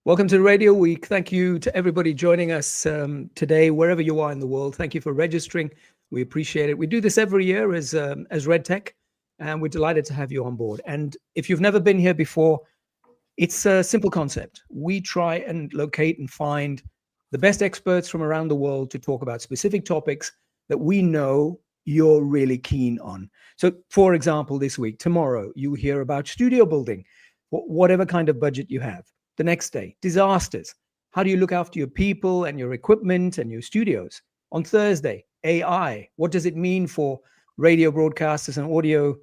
Welcome to Radio Week. Thank you to everybody joining us today, wherever you are in the world. Thank you for registering. We appreciate it. We do this every year as RedTech, and we're delighted to have you on board. And if you've never been here before, it's a simple concept. We try and locate and find the best experts from around the world to talk about specific topics that we know you're really keen on. So, for example, this week, tomorrow, you hear about studio building, whatever kind of budget you have. The next day, disasters. How do you look after your people and your equipment and your studios? On Thursday, AI. What does it mean for radio broadcasters and audio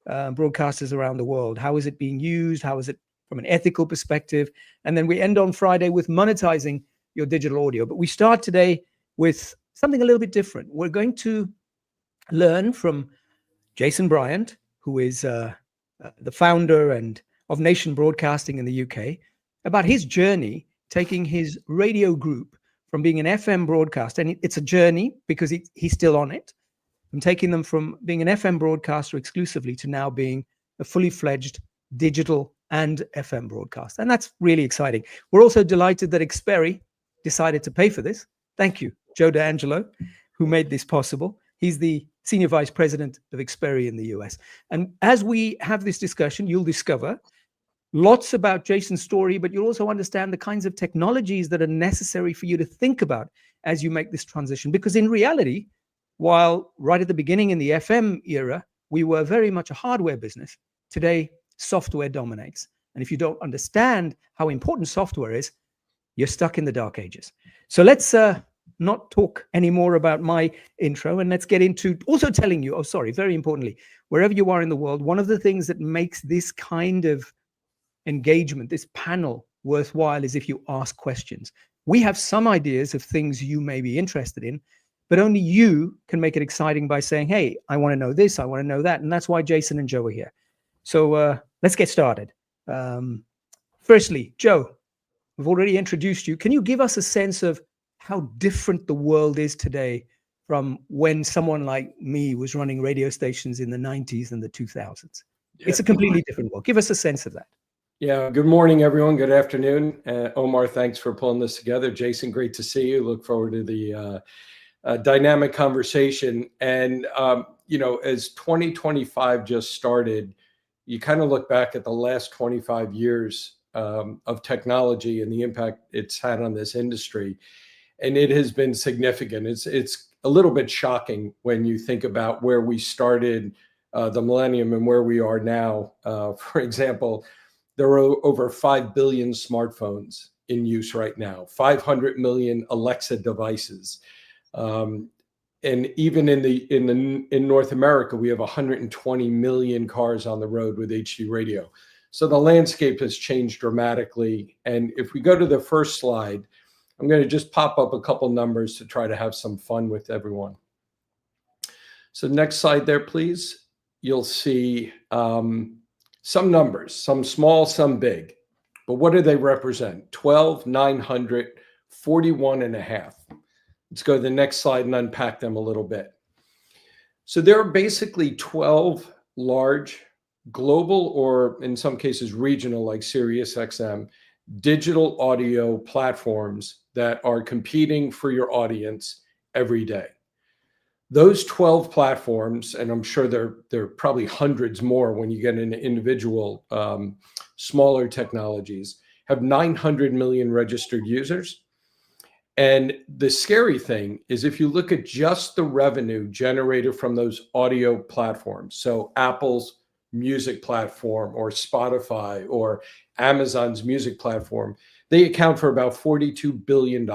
broadcasters around the world? How is it being used? How is it from an ethical perspective? And then we end on Friday with monetizing your digital audio. But we start today with something a little bit different. We're going to learn from Jason Bryant, who is the founder of Nation Broadcasting in the UK, about his journey taking his radio group from being an FM broadcaster, and it's a journey because he's still on it, and taking them from being an FM broadcaster exclusively to now being a fully fledged digital and FM broadcaster. And that's really exciting. We're also delighted that XPeri decided to pay for this. Thank you, Joe D'Angelo, who made this possible. He's the Senior Vice President of XPeri in the US. And as we have this discussion, you'll discover lots about Jason's story, but you'll also understand the kinds of technologies that are necessary for you to think about as you make this transition. Because in reality, while right at the beginning in the FM era, we were very much a hardware business, today software dominates. And if you don't understand how important software is, you're stuck in the dark ages. So let's not talk anymore about my intro, and let's get into also telling you, very importantly, wherever you are in the world, one of the things that makes this kind of engagement, this panel, worthwhile is if you ask questions. We have some ideas of things you may be interested in, but only you can make it exciting by saying, hey, I want to know this, I want to know that. And that's why Jason and Joe are here. So let's get started. Firstly, Joe, we've already introduced you. Can you give us a sense of how different the world is today from when someone like me was running radio stations in the 90s and the 2000s? Yeah. It's a completely different world. Give us a sense of that. Yeah, good morning, everyone. Good afternoon. Omar, thanks for pulling this together. Jason, great to see you. Look forward to the dynamic conversation. And, as 2025 just started, you kind of look back at the last 25 years of technology and the impact it's had on this industry. And it has been significant. It's a little bit shocking when you think about where we started the millennium and where we are now. For example, there are over 5 billion smartphones in use right now, 500 million Alexa devices. And even in North America, we have 120 million cars on the road with HD radio. So the landscape has changed dramatically. And if we go to the first slide, I'm going to just pop up a couple numbers to try to have some fun with everyone. So next slide there, please. You'll see some numbers, some small, some big. But what do they represent? 12, 900, 41 and a half. Let's go to the next slide and unpack them a little bit. So there are basically 12 large global, or in some cases regional, like SiriusXM, digital audio platforms that are competing for your audience every day. Those 12 platforms, and I'm sure there are probably hundreds more when you get into individual smaller technologies, have 900 million registered users. And the scary thing is if you look at just the revenue generated from those audio platforms, so Apple's music platform or Spotify or Amazon's music platform, they account for about $42 billion.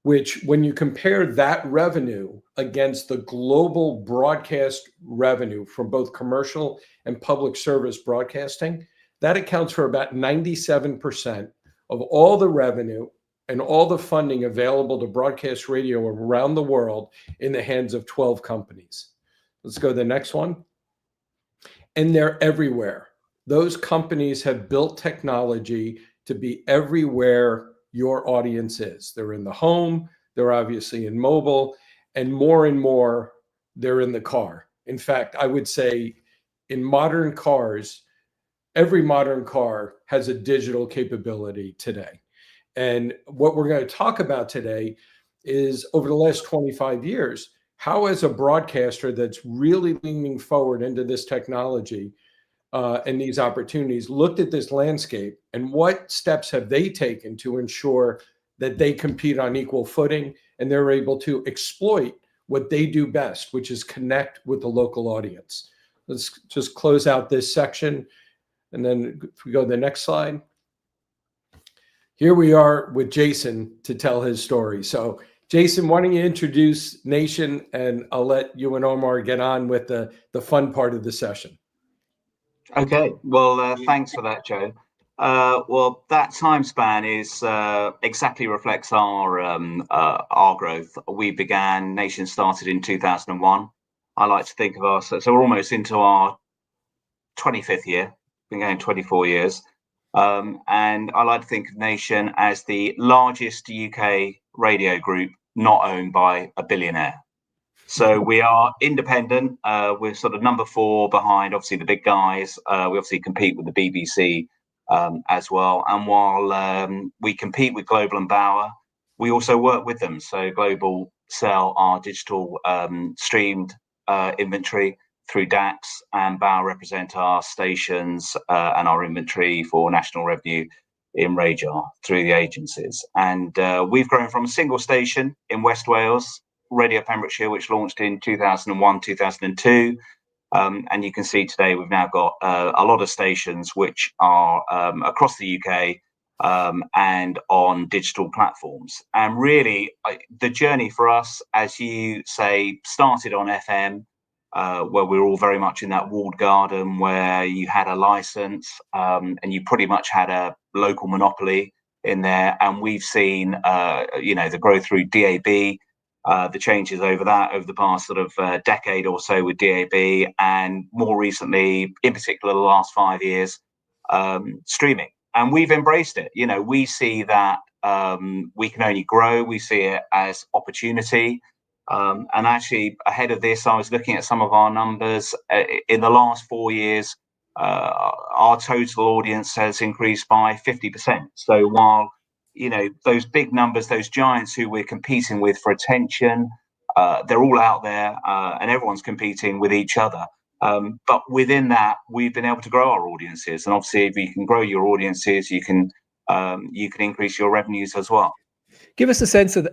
Which when you compare that revenue against the global broadcast revenue from both commercial and public service broadcasting, that accounts for about 97% of all the revenue and all the funding available to broadcast radio around the world in the hands of 12 companies. Let's go to the next one. And they're everywhere. Those companies have built technology to be everywhere your audience is. They're in the home, they're obviously in mobile, and more, they're in the car. In fact, I would say in modern cars, every modern car has a digital capability today. And what we're going to talk about today is over the last 25 years, how as a broadcaster that's really leaning forward into this technology and these opportunities, looked at this landscape and what steps have they taken to ensure that they compete on equal footing and they're able to exploit what they do best, which is connect with the local audience. Let's just close out this section. And then if we go to the next slide. Here we are with Jason to tell his story. So Jason, why don't you introduce Nation, and I'll let you and Omar get on with the fun part of the session. Okay, well, thanks for that, Joe. Well, that time span is exactly reflects our growth. Nation started in 2001. I like to think of ourselves, so we're almost into our 25th year, been going 24 years. And I like to think of Nation as the largest UK radio group not owned by a billionaire. So we are independent. We're sort of number 4 behind, obviously, the big guys. We obviously compete with the BBC as well. And while we compete with Global and Bauer, we also work with them. So Global sell our digital streamed inventory through DAX, and Bauer represent our stations and our inventory for national revenue in Radar through the agencies. And we've grown from a single station in West Wales, Radio Pembrokeshire, which launched in 2001, 2002. And you can see today we've now got a lot of stations which are across the UK and on digital platforms. And really, the journey for us, as you say, started on FM, where we were all very much in that walled garden where you had a license and you pretty much had a local monopoly in there. And we've seen, the growth through DAB, the changes over the past sort of decade or so with DAB, and more recently, in particular, the last 5 years, streaming. And we've embraced it. We see that we can only grow. We see it as opportunity. And actually, ahead of this, I was looking at some of our numbers. In the last 4 years, our total audience has increased by 50%. So while those big numbers, those giants who we're competing with for attention, they're all out there and everyone's competing with each other. But within that, we've been able to grow our audiences. And obviously, if you can grow your audiences, you can increase your revenues as well. Give us a sense of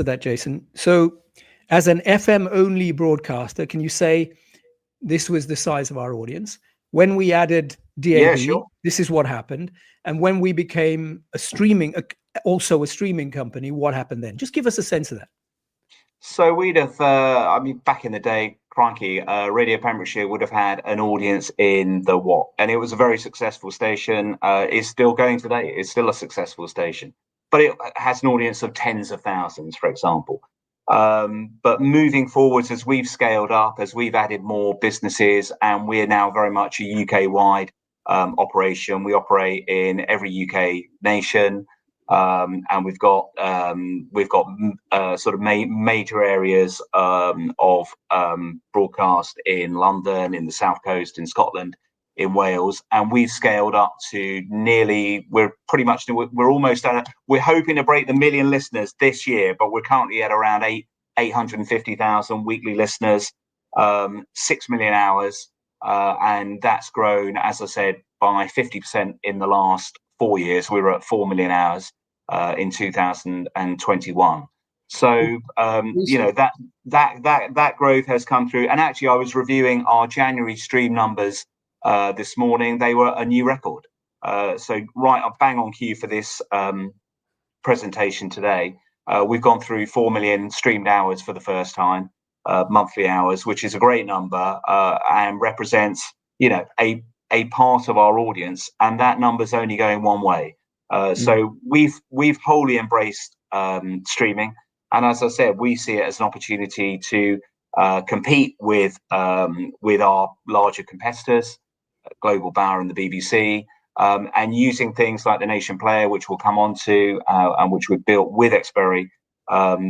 that, Jason. So as an FM only broadcaster, can you say this was the size of our audience? When we added DAB, yeah, sure. This is what happened. And when we became also a streaming company, what happened then? Just give us a sense of that. So we'd have, back in the day, crikey, Radio Pembrokeshire would have had an audience in the what? And it was a very successful station. It's still going today. It's still a successful station. But it has an audience of tens of thousands, for example. But moving forwards, as we've scaled up, as we've added more businesses, and we're now very much a UK-wide operation. We operate in every UK nation, and we've got sort of major areas of broadcast in London, in the South Coast, in Scotland, in Wales, and we've scaled up to we're hoping to break the 1 million listeners this year, but we're currently at around 850,000 weekly listeners, 6 million hours, and that's grown, as I said, by 50% in the last 4 years. We were at 4 million hours in 2021. So that growth has come through. And actually, I was reviewing our January stream numbers this morning. They were a new record. So right, bang on cue for this presentation today. We've gone through 4 million streamed hours for the first time, monthly hours, which is a great number and represents, a part of our audience. And that number's only going one way. So we've wholly embraced streaming. And as I said, we see it as an opportunity to compete with our larger competitors, Global, Bauer, and the BBC, and using things like the Nation Player, which we'll come on to, and which we've built with XPeri.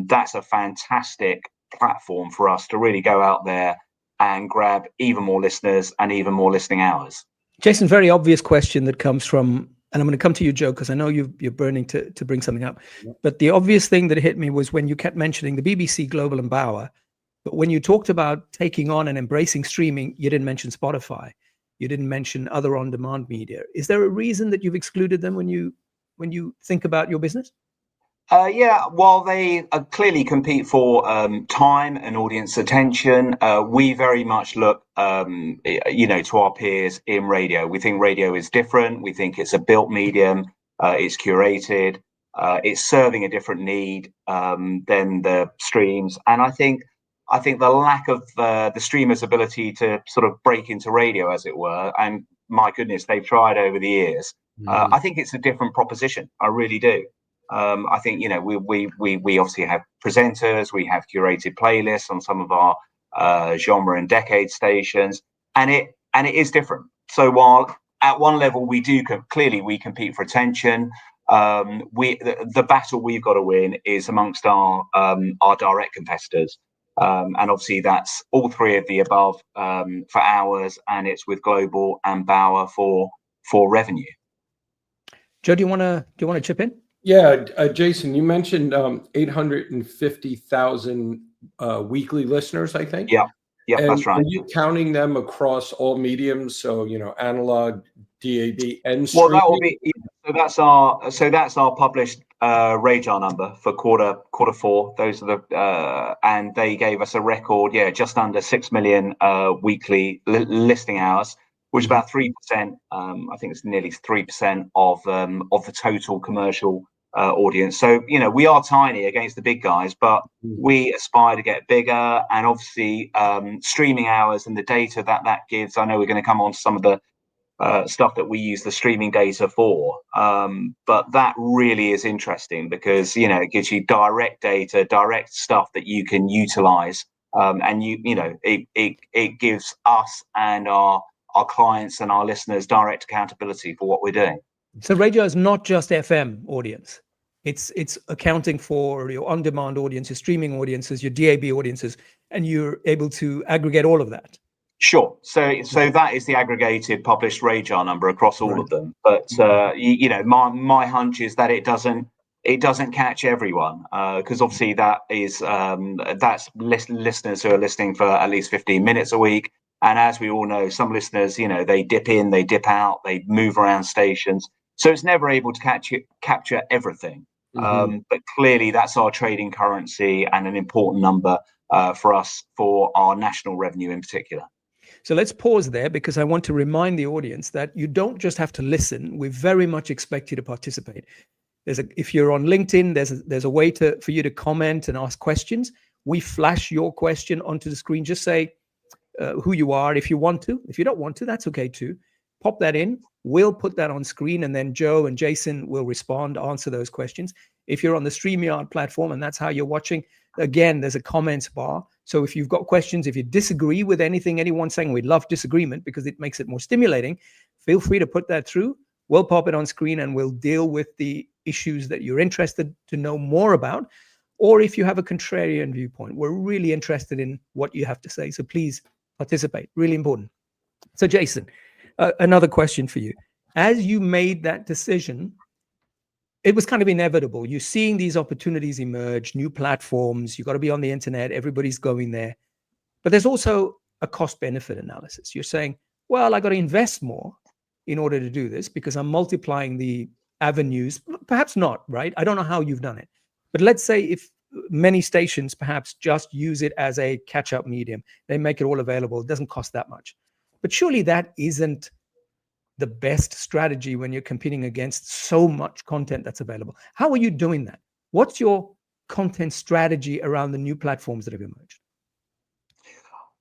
That's a fantastic platform for us to really go out there and grab even more listeners and even more listening hours. Jason, very obvious question that comes from, and I'm going to come to you, Joe, because I know you're burning to bring something up. But the obvious thing that hit me was when you kept mentioning the BBC, Global, and Bauer. But when you talked about taking on and embracing streaming, you didn't mention Spotify. You didn't mention other on-demand media. Is there a reason that you've excluded them when you think about your business? Yeah, while they clearly compete for time and audience attention, we very much look, to our peers in radio. We think radio is different. We think it's a built medium. It's curated. It's serving a different need than the streams. And I think the lack of the streamers' ability to sort of break into radio, as it were, and my goodness, they've tried over the years. I think it's a different proposition. I really do. I think we obviously have presenters, we have curated playlists on some of our genre and decade stations, and it is different. So while at one level we do clearly we compete for attention, the battle we've got to win is amongst our direct competitors, and obviously that's all three of the above for hours, and it's with Global and Bauer for revenue. Joe, do you want to chip in? Yeah, Jason, you mentioned 850,000 weekly listeners, I think. Yeah, and that's right. Are you counting them across all mediums? So analog, DAB, and streaming? Well, that will be. So that's our published radar number for quarter four. Those are the and they gave us a record, just under 6 million weekly listening hours, which is about 3%. I think it's nearly 3% of the total commercial audience. So we are tiny against the big guys, but we aspire to get bigger. And obviously, streaming hours and the data that gives. I know we're going to come on to some of the stuff that we use the streaming data for, but that really is interesting because it gives you direct data, direct stuff that you can utilize, and it gives us and our clients and our listeners direct accountability for what we're doing. So radio is not just FM audience. It's accounting for your on-demand audience, your streaming audiences, your DAB audiences, and you're able to aggregate all of that. Sure. So that is the aggregated published radar number across all of them. But my hunch is that it doesn't catch everyone, because obviously that's listeners who are listening for at least 15 minutes a week. And as we all know, some listeners, they dip in, they dip out, they move around stations. So it's never able to capture everything. But clearly that's our trading currency and an important number for us for our national revenue in particular. So let's pause there because I want to remind the audience that you don't just have to listen. We very much expect you to participate. If you're on LinkedIn, there's a way for you to comment and ask questions. We flash your question onto the screen. Just say who you are if you want to. If you don't want to, that's okay too. Pop that in. We'll put that on screen, and then Joe and Jason will respond, answer those questions. If you're on the StreamYard platform and that's how you're watching, again, there's a comments bar. So if you've got questions, if you disagree with anything anyone's saying, we love disagreement because it makes it more stimulating. Feel free to put that through. We'll pop it on screen and we'll deal with the issues that you're interested to know more about. Or if you have a contrarian viewpoint, we're really interested in what you have to say. So please participate. Really important. So Jason, another question for you. As you made that decision, it was kind of inevitable. You're seeing these opportunities emerge, new platforms. You've got to be on the internet. Everybody's going there. But there's also a cost-benefit analysis. You're saying, well, I got to invest more in order to do this because I'm multiplying the avenues. Perhaps not, right? I don't know how you've done it. But let's say if many stations perhaps just use it as a catch-up medium. They make it all available. It doesn't cost that much. But surely that isn't the best strategy when you're competing against so much content that's available. How are you doing that? What's your content strategy around the new platforms that have emerged?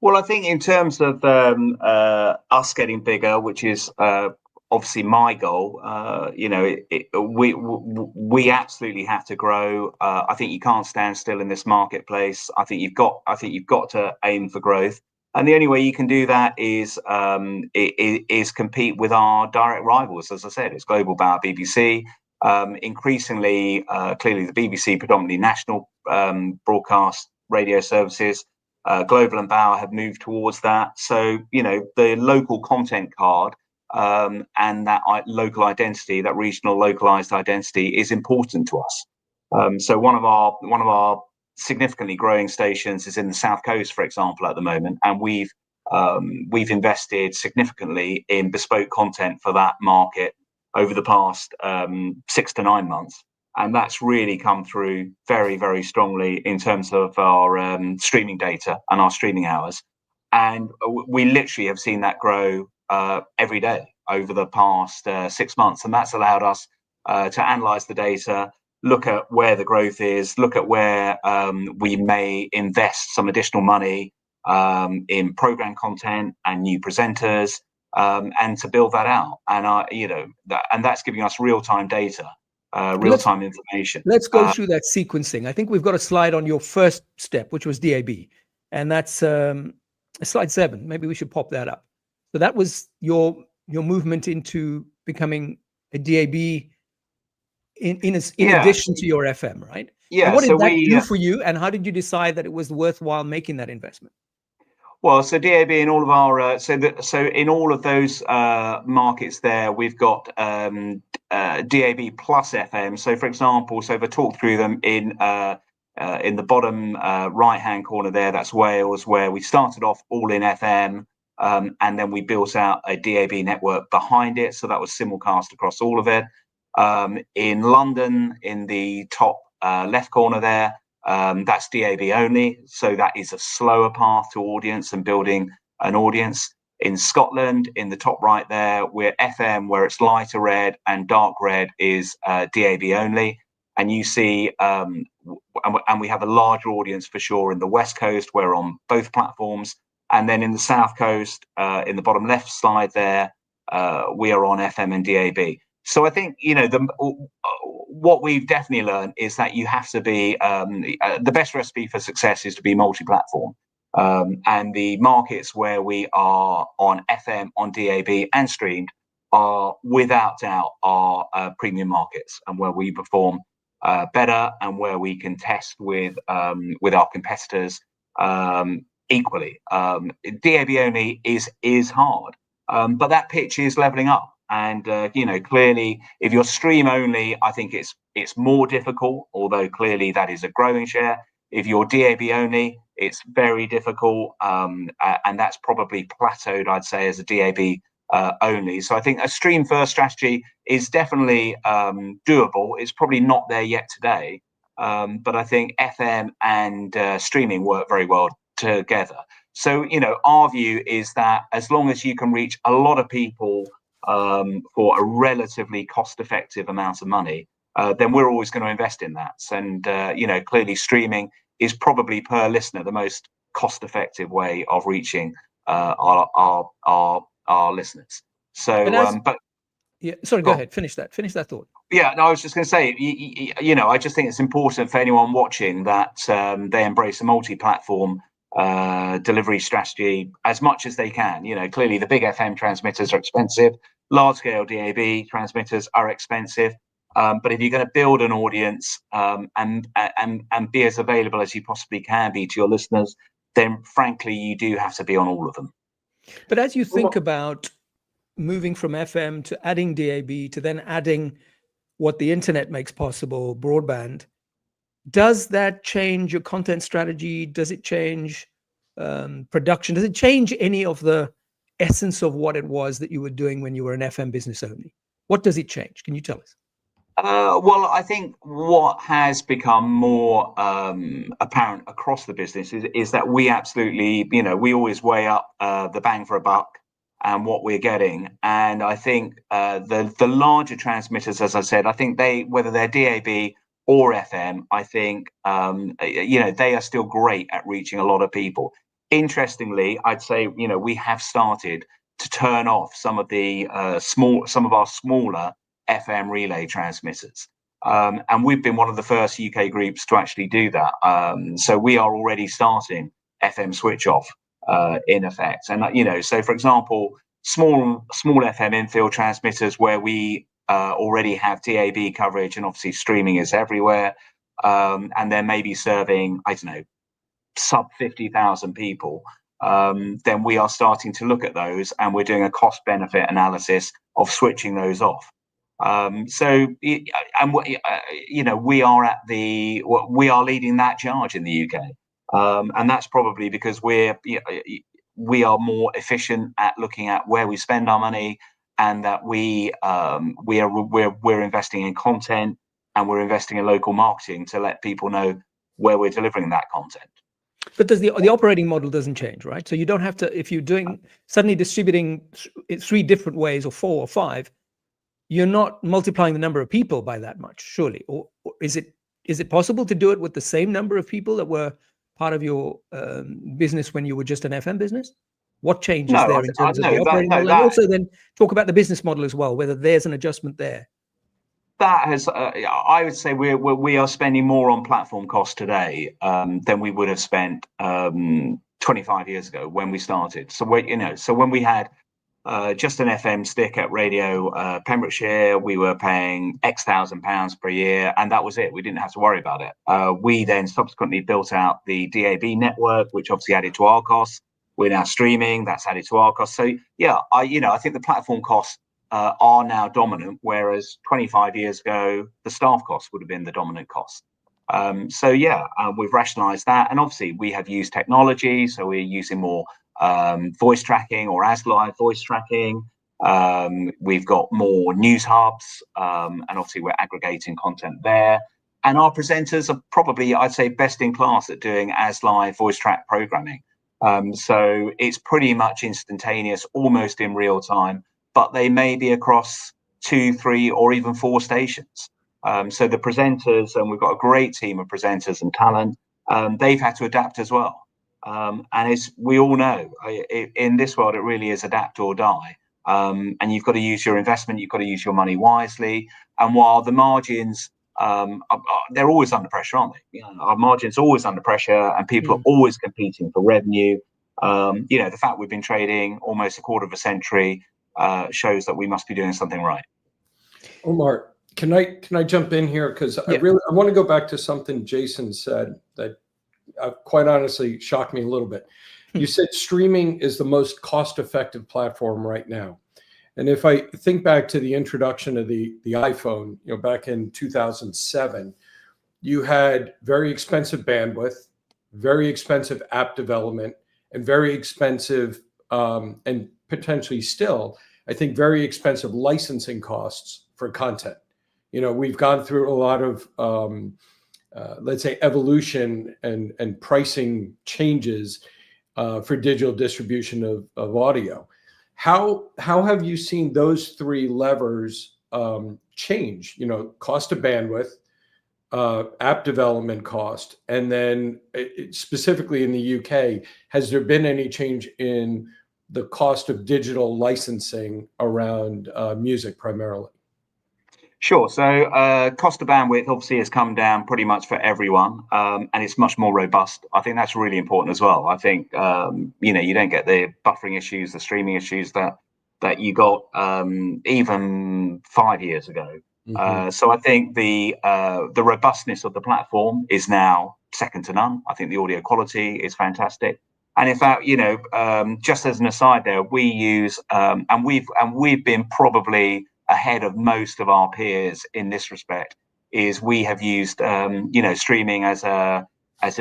Well, I think in terms of us getting bigger, which is obviously my goal, we absolutely have to grow. I think you can't stand still in this marketplace. I think you've got to aim for growth. And the only way you can do that is compete with our direct rivals. As I said, it's Global, Bauer, BBC. Increasingly, clearly the BBC, predominantly national broadcast radio services. Global and Bauer have moved towards that. So, the local content card and that local identity, that regional localized identity, is important to us. So one of our significantly growing stations is in the South Coast, for example, at the moment, and we've invested significantly in bespoke content for that market over the past 6 to 9 months, and that's really come through very, very strongly in terms of our streaming data and our streaming hours. And we literally have seen that grow every day over the past 6 months, and that's allowed us to analyze the data, look at where the growth is, look at where we may invest some additional money in program content and new presenters, and to build that out. And and that's giving us real-time data, real-time information. Let's go through that sequencing. I think we've got a slide on your first step, which was DAB, and that's slide 7. Maybe we should pop that up. So that was your movement into becoming a DAB in addition to your FM, right? Yeah. And what did that do for you, and how did you decide that it was worthwhile making that investment? Well, so DAB in all of our so in all of those markets there, we've got DAB plus FM. So, for example, if I talk through them in the bottom right-hand corner there, that's Wales, where we started off all in FM, and then we built out a DAB network behind it. So that was simulcast across all of it. In London, in the top left corner there, that's DAB only. So that is a slower path to audience and building an audience. In Scotland, in the top right there, we're FM, where it's lighter red, and dark red is DAB only. And you see, and we have a larger audience for sure in the West Coast. We're on both platforms. And then in the South Coast, in the bottom left slide there, we are on FM and DAB. So I think, what we've definitely learned is that you have to be, the best recipe for success is to be multi-platform. And the markets where we are on FM, on DAB and streamed are without doubt our premium markets, and where we perform better, and where we can test with our competitors equally. DAB only is hard, but that pitch is leveling up. And clearly, if you're stream only, I think it's more difficult, although clearly that is a growing share. If you're DAB only, it's very difficult, and that's probably plateaued, I'd say, as a DAB only. So I think a stream first strategy is definitely doable. It's probably not there yet today, but I think FM and streaming work very well together. So our view is that as long as you can reach a lot of people for a relatively cost-effective amount of money, then we're always going to invest in that. And clearly streaming is probably per listener the most cost-effective way of reaching our listeners. So, sorry, go ahead. Finish that thought. Yeah, no, I was just going to say, I just think it's important for anyone watching that they embrace a multi-platform delivery strategy as much as they can. Clearly the big FM transmitters are expensive, large scale DAB transmitters are expensive, but if you're going to build an audience and be as available as you possibly can be to your listeners, then frankly you do have to be on all of them. But as you think about moving from FM to adding DAB to then adding what the internet makes possible, broadband, does that change your content strategy? Does it change production? Does it change any of the essence of what it was that you were doing when you were an FM business only? What does it change? Can you tell us? Well, I think what has become more apparent across the business is that we absolutely, we always weigh up the bang for a buck and what we're getting. And I think the larger transmitters, as I said, I think whether they're DAB or FM, I think, they are still great at reaching a lot of people. Interestingly, I'd say, we have started to turn off some of our smaller FM relay transmitters. And we've been one of the first UK groups to actually do that. So we are already starting FM switch off in effect. And, so for example, small FM infield transmitters where we already have DAB coverage, and obviously streaming is everywhere, and they're maybe serving, I don't know, sub 50,000 people. then we are starting to look at those, and we're doing a cost benefit analysis of switching those off. We are leading that charge in the UK, and that's probably because we are more efficient at looking at where we spend our money, and that we're investing in content, and we're investing in local marketing to let people know where we're delivering that content. But the operating model doesn't change, right? So you don't have to, if you're doing suddenly distributing it 3 different ways, or 4 or 5, you're not multiplying the number of people by that much, surely. Or is it possible to do it with the same number of people that were part of your business when you were just an FM business? What changes there in terms of the operating model? And also then talk about the business model as well, whether there's an adjustment there. That has, I would say we are spending more on platform costs today than we would have spent 25 years ago when we started. So when we had just an FM stick at Radio Pembrokeshire, we were paying X £1,000 per year, and that was it. We didn't have to worry about it. We then subsequently built out the DAB network, which obviously added to our costs. We're now streaming, that's added to our costs. So yeah, I think the platform costs are now dominant, whereas 25 years ago the staff costs would have been the dominant cost. We've rationalized that, and obviously we have used technology, so we're using more voice tracking or as live voice tracking. We've got more news hubs, and obviously we're aggregating content there, and our presenters are probably, I'd say, best in class at doing as live voice track programming. So it's pretty much instantaneous, almost in real time, but they may be across 2, 3, or even 4 stations. So the presenters, and we've got a great team of presenters and talent, they've had to adapt as well. And as we all know, in this world, it really is adapt or die. And you've got to use your investment, you've got to use your money wisely. And while the margins, they're always under pressure, aren't they? Our margins are always under pressure, and people are always competing for revenue. The fact we've been trading almost a quarter of a century shows that we must be doing something right. Omar, can I jump in here, because I want to go back to something Jason said that quite honestly shocked me a little bit. You said streaming is the most cost-effective platform right now, and if I think back to the introduction of the iPhone, back in 2007, you had very expensive bandwidth, very expensive app development, and very expensive and potentially still, I think, very expensive licensing costs for content. We've gone through a lot of, let's say, evolution and pricing changes for digital distribution of audio. How have you seen those 3 levers change? Cost of bandwidth, app development cost, and then specifically in the UK, has there been any change in the cost of digital licensing around music primarily? Sure. So cost of bandwidth obviously has come down pretty much for everyone, and it's much more robust. I think that's really important as well. I think you don't get the buffering issues, the streaming issues that you got even 5 years ago. So I think the robustness of the platform is now second to none. I think the audio quality is fantastic. And in fact, just as an aside there, we use and we've been probably ahead of most of our peers in this respect, is we have used streaming as part of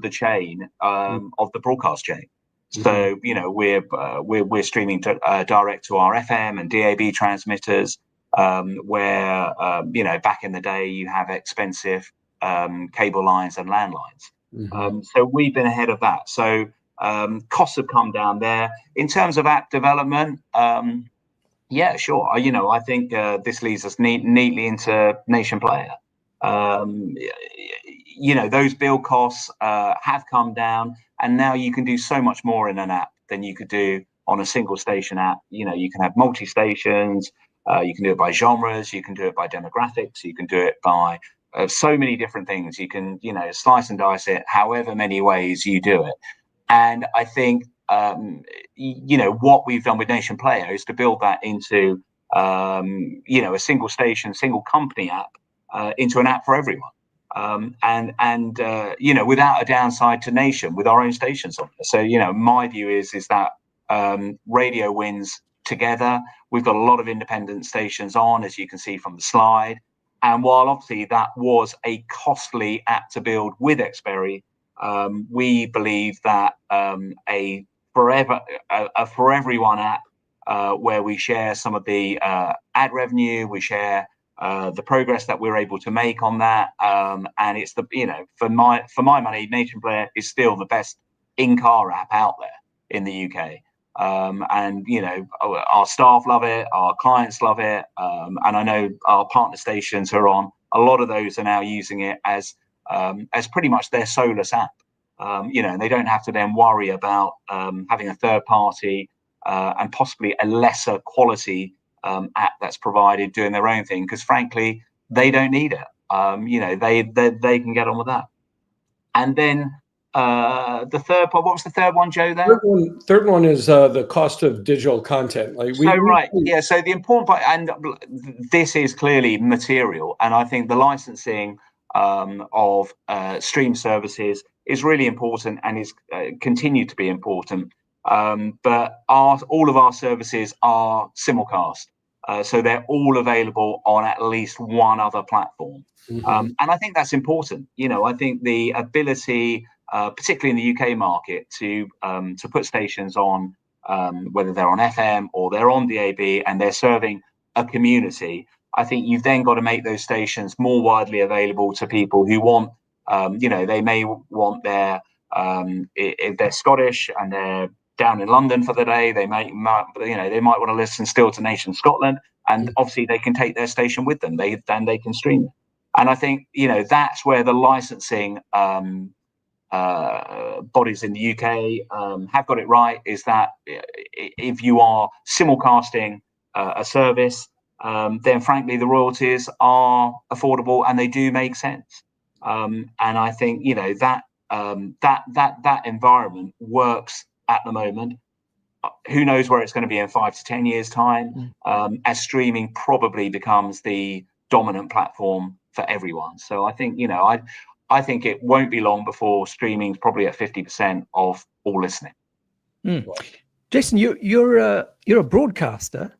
the chain of the broadcast chain. So we're streaming direct to our FM and DAB transmitters, where back in the day you have expensive cable lines and landlines. So we've been ahead of that. So costs have come down there. In terms of app development, yeah, sure. I think this leads us neatly into Nation Player. Those build costs have come down, and now you can do so much more in an app than you could do on a single station app. You can have multi-stations, you can do it by genres, you can do it by demographics, you can do it by so many different things. You can, slice and dice it however many ways you do it. And I think, what we've done with Nation Player is to build that into, a single station, single company app, into an app for everyone. without a downside to Nation, with our own stations on. So my view is that radio wins together. We've got a lot of independent stations on, as you can see from the slide. And while obviously that was a costly app to build with XPeri, we believe that a For Everyone app, where we share some of the ad revenue, we share the progress that we're able to make on that, and it's for my money, Nation Player is still the best in-car app out there in the UK. Our staff love it, our clients love it, and I know our partner stations are on. A lot of those are now using it as pretty much their solus app. And they don't have to then worry about having a third party and possibly a lesser quality app that's provided doing their own thing, because frankly they don't need it. They can get on with that. And then the third part, what was the third one, Joe, there? Third one is the cost of digital content. So the important part, and this is clearly material, and I think the licensing of stream services is really important and is continued to be important. But all of our services are simulcast, so they're all available on at least one other platform. And I think that's important. I think the ability, particularly in the UK market, to put stations on, whether they're on FM or they're on DAB and they're serving a community, I think you've then got to make those stations more widely available to people who want, they may want their, if they're Scottish and they're down in London for the day, they might want to listen still to Nation Scotland, and obviously they can take their station with them. They can stream it. And I think, that's where the licensing bodies in the UK have got it right, is that if you are simulcasting a service, then frankly the royalties are affordable and they do make sense. And I think that environment works at the moment. Who knows where it's going to be in 5 to 10 years time, as streaming probably becomes the dominant platform for everyone. So I think I think it won't be long before streaming is probably at 50% of all listening. Jason, you're a broadcaster,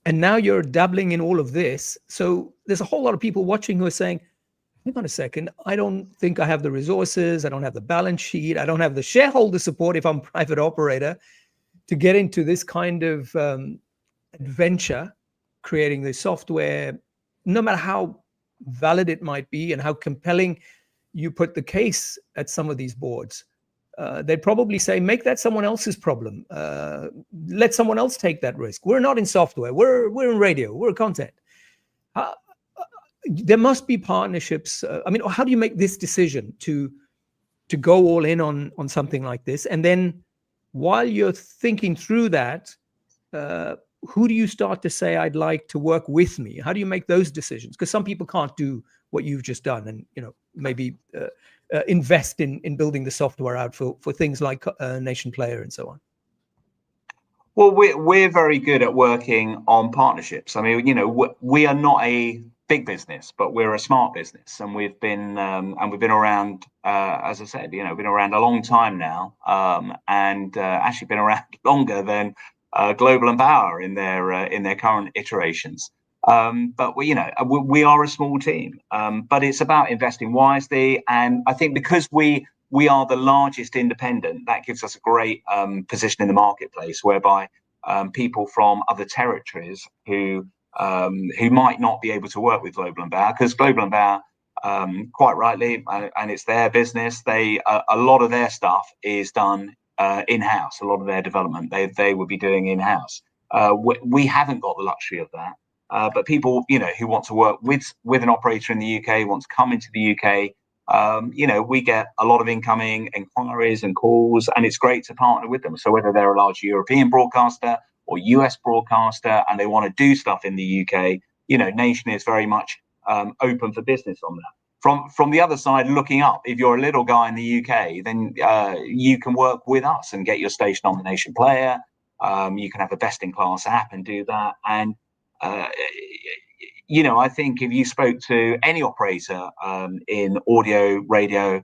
and now you're dabbling in all of this. So there's a whole lot of people watching who are saying, hang on a second, I don't think I have the resources, I don't have the balance sheet, I don't have the shareholder support if I'm a private operator to get into this kind of adventure, creating the software, no matter how valid it might be and how compelling you put the case at some of these boards. They'd probably say, make that someone else's problem. Let someone else take that risk. We're not in software. We're in radio. We're content. There must be partnerships. How do you make this decision to go all in on something like this? And then while you're thinking through that, who do you start to say, I'd like to work with me? How do you make those decisions? Because some people can't do what you've just done and, maybe invest in building the software out for things like Nation Player and so on. Well, we're very good at working on partnerships. I mean, we are not a big business, but we're a smart business, and we've been around, as I said, been around a long time now, and actually been around longer than Global and Bauer in their current iterations. But we are a small team, but it's about investing wisely, and I think because we are the largest independent, that gives us a great position in the marketplace, whereby people from other territories who might not be able to work with Global and Bauer, because Global and Bauer, quite rightly, and it's their business, a lot of their stuff is done in-house. A lot of their development they would be doing in-house. We haven't got the luxury of that. But people, who want to work with an operator in the UK, want to come into the UK, we get a lot of incoming inquiries and calls, and it's great to partner with them. So whether they're a large European broadcaster or US broadcaster, and they want to do stuff in the UK, Nation is very much open for business on that. From the other side, looking up, if you're a little guy in the UK, then you can work with us and get your station on the Nation Player. You can have a best-in-class app and do that. And I think if you spoke to any operator in audio, radio,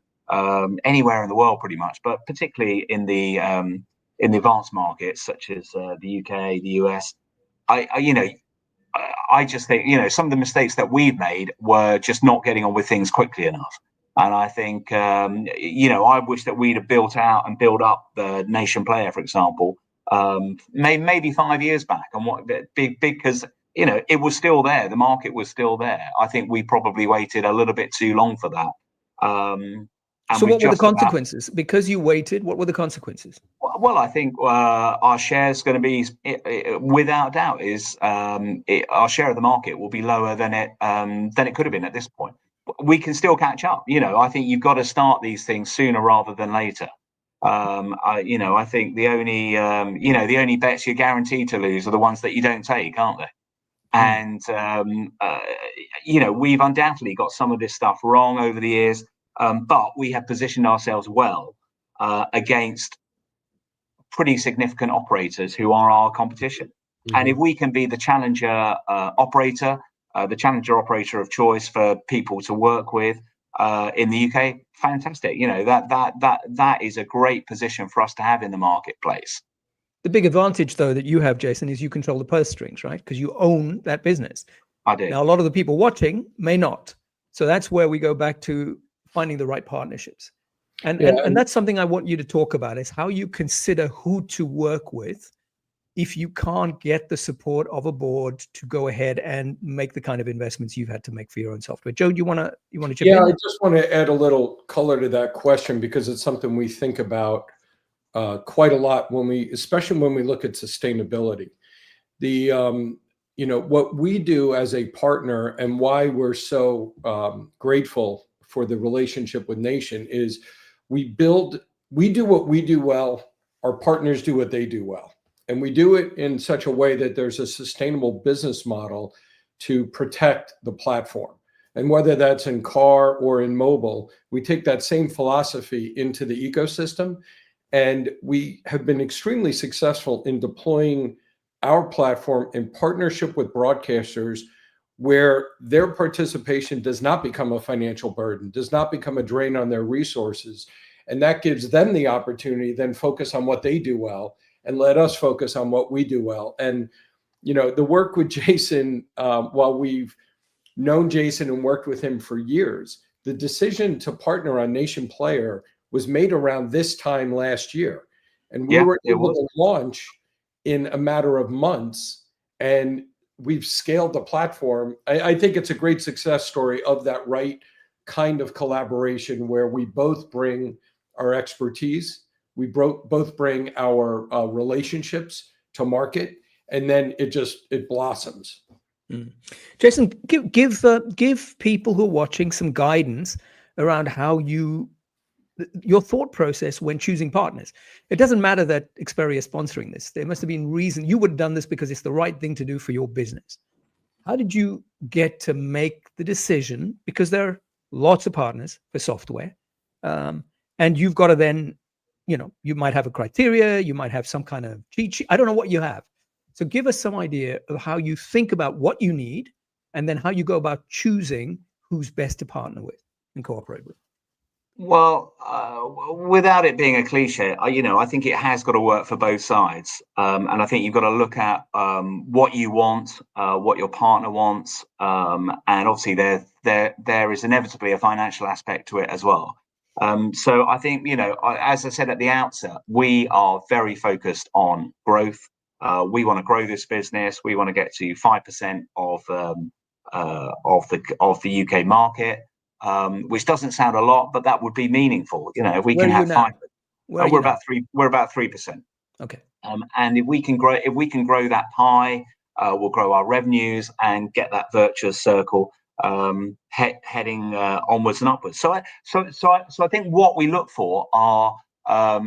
anywhere in the world, pretty much, but particularly in the advanced markets such as the UK, the US, I just think, some of the mistakes that we've made were just not getting on with things quickly enough. And I think, I wish that we'd have built out and built up the Nation Player, for example, maybe 5 years back. And what big because, it was still there. The market was still there. I think we probably waited a little bit too long for that. So what were the consequences? Because you waited, what were the consequences? Well, I think our share is going to be, without doubt, our share of the market will be lower than it could have been at this point. We can still catch up. I think you've got to start these things sooner rather than later. I think the only bets you're guaranteed to lose are the ones that you don't take, aren't they? And we've undoubtedly got some of this stuff wrong over the years. But we have positioned ourselves well against pretty significant operators who are our competition. Mm-hmm. And if we can be the challenger operator of choice for people to work with in the UK, fantastic. That is a great position for us to have in the marketplace. The big advantage, though, that you have, Jason, is you control the purse strings, right? Because you own that business. I do. Now, a lot of the people watching may not. So that's where we go back to finding the right partnerships. And that's something I want you to talk about, is how you consider who to work with if you can't get the support of a board to go ahead and make the kind of investments you've had to make for your own software. Joe, you want to chip in? Yeah, I just want to add a little color to that question, because it's something we think about quite a lot especially when we look at sustainability. What we do as a partner and why we're so grateful for the relationship with Nation is we do what we do well, our partners do what they do well. And we do it in such a way that there's a sustainable business model to protect the platform. And whether that's in car or in mobile, we take that same philosophy into the ecosystem. And we have been extremely successful in deploying our platform in partnership with broadcasters, where their participation does not become a financial burden, does not become a drain on their resources. And that gives them the opportunity to then focus on what they do well and let us focus on what we do well. And, the work with Jason, while we've known Jason and worked with him for years, the decision to partner on Nation Player was made around this time last year. And we were able to launch in a matter of months, and we've scaled the platform. I think it's a great success story of that right kind of collaboration, where we both bring our expertise, we both bring our relationships to market, and then it blossoms. Jason, give people who are watching some guidance around how your thought process when choosing partners. It doesn't matter that XPeri is sponsoring this. There must have been reason. You would have done this because it's the right thing to do for your business. How did you get to make the decision? Because there are lots of partners for software. And you've got to then, you might have a criteria, you might have some kind of cheat sheet. I don't know what you have. So give us some idea of how you think about what you need, and then how you go about choosing who's best to partner with and cooperate with. Well, without it being a cliche, I think it has got to work for both sides. And I think you've got to look at what you want, what your partner wants. And obviously there is inevitably a financial aspect to it as well. So I think, as I said at the outset, we are very focused on growth. We want to grow this business. We want to get to 5% of the UK market. Which doesn't sound a lot, but that would be meaningful. If we can have 5%, we're about 3%. Okay. And if we can grow that pie, we'll grow our revenues and get that virtuous circle heading onwards and upwards. So I think what we look for are,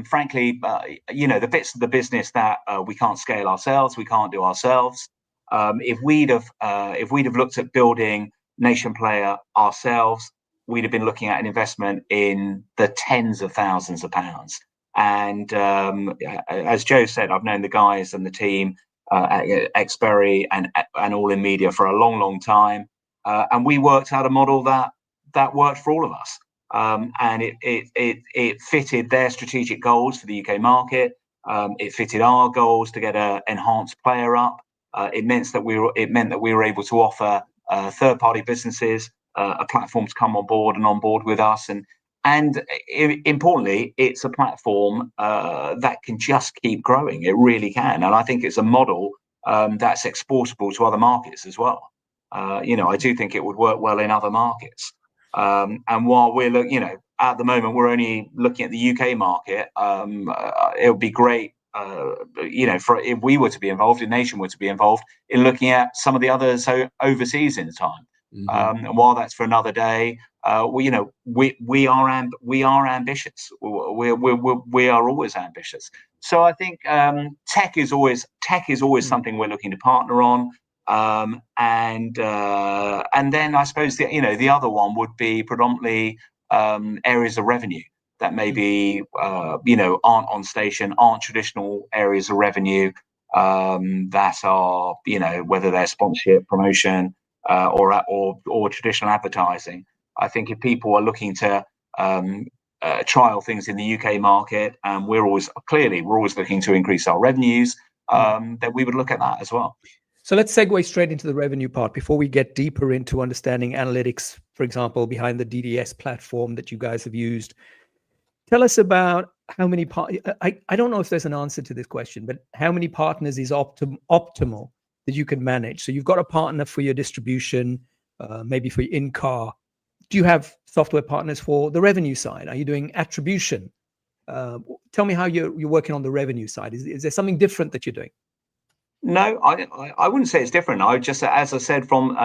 frankly, the bits of the business that we can't scale ourselves, we can't do ourselves. If we'd have looked at building Nation Player ourselves, we'd have been looking at an investment in the tens of thousands of pounds. And as Joe said, I've known the guys and the team XPeri and All in Media for a long time, and we worked out a model that worked for all of us, and it fitted their strategic goals for the UK market. It fitted our goals to get an enhanced player up. It meant that we were able to offer third-party businesses a platform to come on board with us, and importantly, it's a platform that can just keep growing. It really can, and I think it's a model that's exportable to other markets as well. I do think it would work well in other markets. And while we're at the moment we're only looking at the UK market, it would be great, for if we were to be involved, if Nation were to be involved in looking at some of the others overseas in time. And while that's for another day, we are ambitious. We are always ambitious. So I think tech is always something we're looking to partner on. And then I suppose the other one would be predominantly areas of revenue that maybe aren't on station, aren't traditional areas of revenue, that are whether they're sponsorship, promotion, or traditional advertising. I think if people are looking to trial things in the UK market, and we're always looking to increase our revenues, then we would look at that as well. So let's segue straight into the revenue part before we get deeper into understanding analytics, for example, behind the DDS platform that you guys have used. Tell us about how many I don't know if there's an answer to this question, but how many partners is optimal that you can manage? So you've got a partner for your distribution, maybe for your in-car. Do you have software partners for the revenue side? Are you doing attribution? Tell me how you're working on the revenue side. Is there something different that you're doing? No, I wouldn't say it's different. I just, as I said from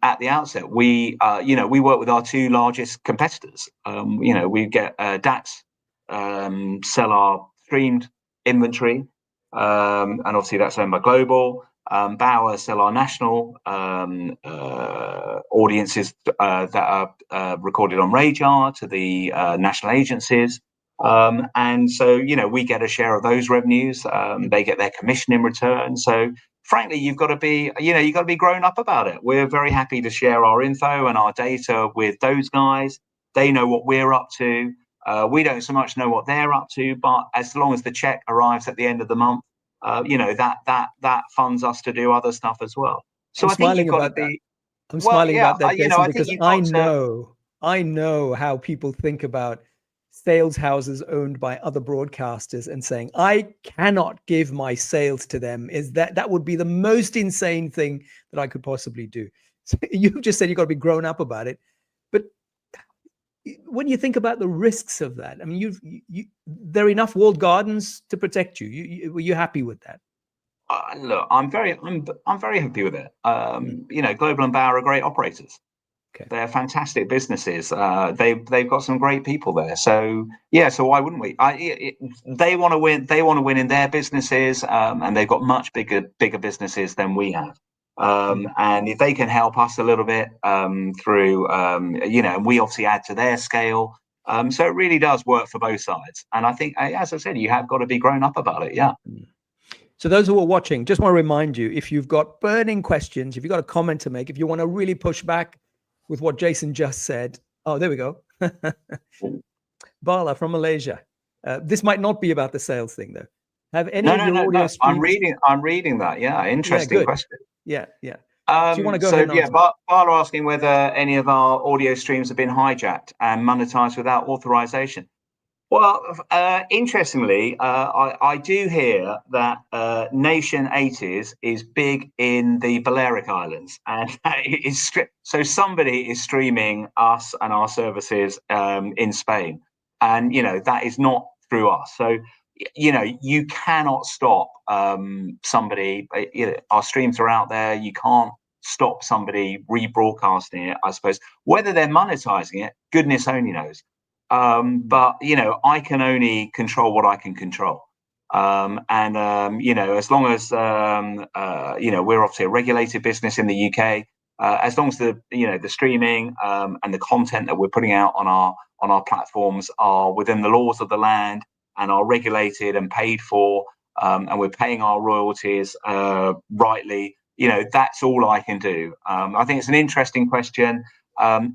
at the outset, we work with our two largest competitors. We get DAX sell our streamed inventory, and obviously that's owned by Global. Bauer sell our national audiences that are recorded on Radar to the national agencies. And so, we get a share of those revenues. They get their commission in return. So frankly, you've got to be grown up about it. We're very happy to share our info and our data with those guys. They know what we're up to. We don't so much know what they're up to, but as long as the check arrives at the end of the month, that funds us to do other stuff as well. So I think you've got to be. I'm smiling about that, Jason, because I know how people think about sales houses owned by other broadcasters and saying, I cannot give my sales to them. That would be the most insane thing that I could possibly do. So you just said you've got to be grown up about it. But when you think about the risks of that, I mean, there are enough walled gardens to protect you. Were you happy with that? Look, I'm very happy with it. Global and Bauer are great operators. Okay. They're fantastic businesses. They've got some great people there. So yeah, so why wouldn't we? They want to win. They want to win in their businesses, and they've got much bigger businesses than we have. And if they can help us a little bit through, and we obviously add to their scale. So it really does work for both sides. And I think, as I said, you have got to be grown up about it. Yeah. So those who are watching, just want to remind you, if you've got burning questions, if you've got a comment to make, if you want to really push back with what Jason just said. Oh, there we go. Bala from Malaysia. This might not be about the sales thing, though. Have any of your audio streams? I'm reading that. Yeah, interesting question. Yeah. Do you want to go ahead and answer? Bala asking whether any of our audio streams have been hijacked and monetized without authorization. Well, interestingly, I do hear that Nation 80s is big in the Balearic Islands, and so somebody is streaming us and our services in Spain, and that is not through us. So you cannot stop somebody. Our streams are out there. You can't stop somebody rebroadcasting it. I suppose whether they're monetizing it, goodness only knows. But I can only control what I can control, and as long as we're obviously a regulated business in the UK, as long as the streaming and the content that we're putting out on our platforms are within the laws of the land and are regulated and paid for, and we're paying our royalties rightly, that's all I can do. I think it's an interesting question. I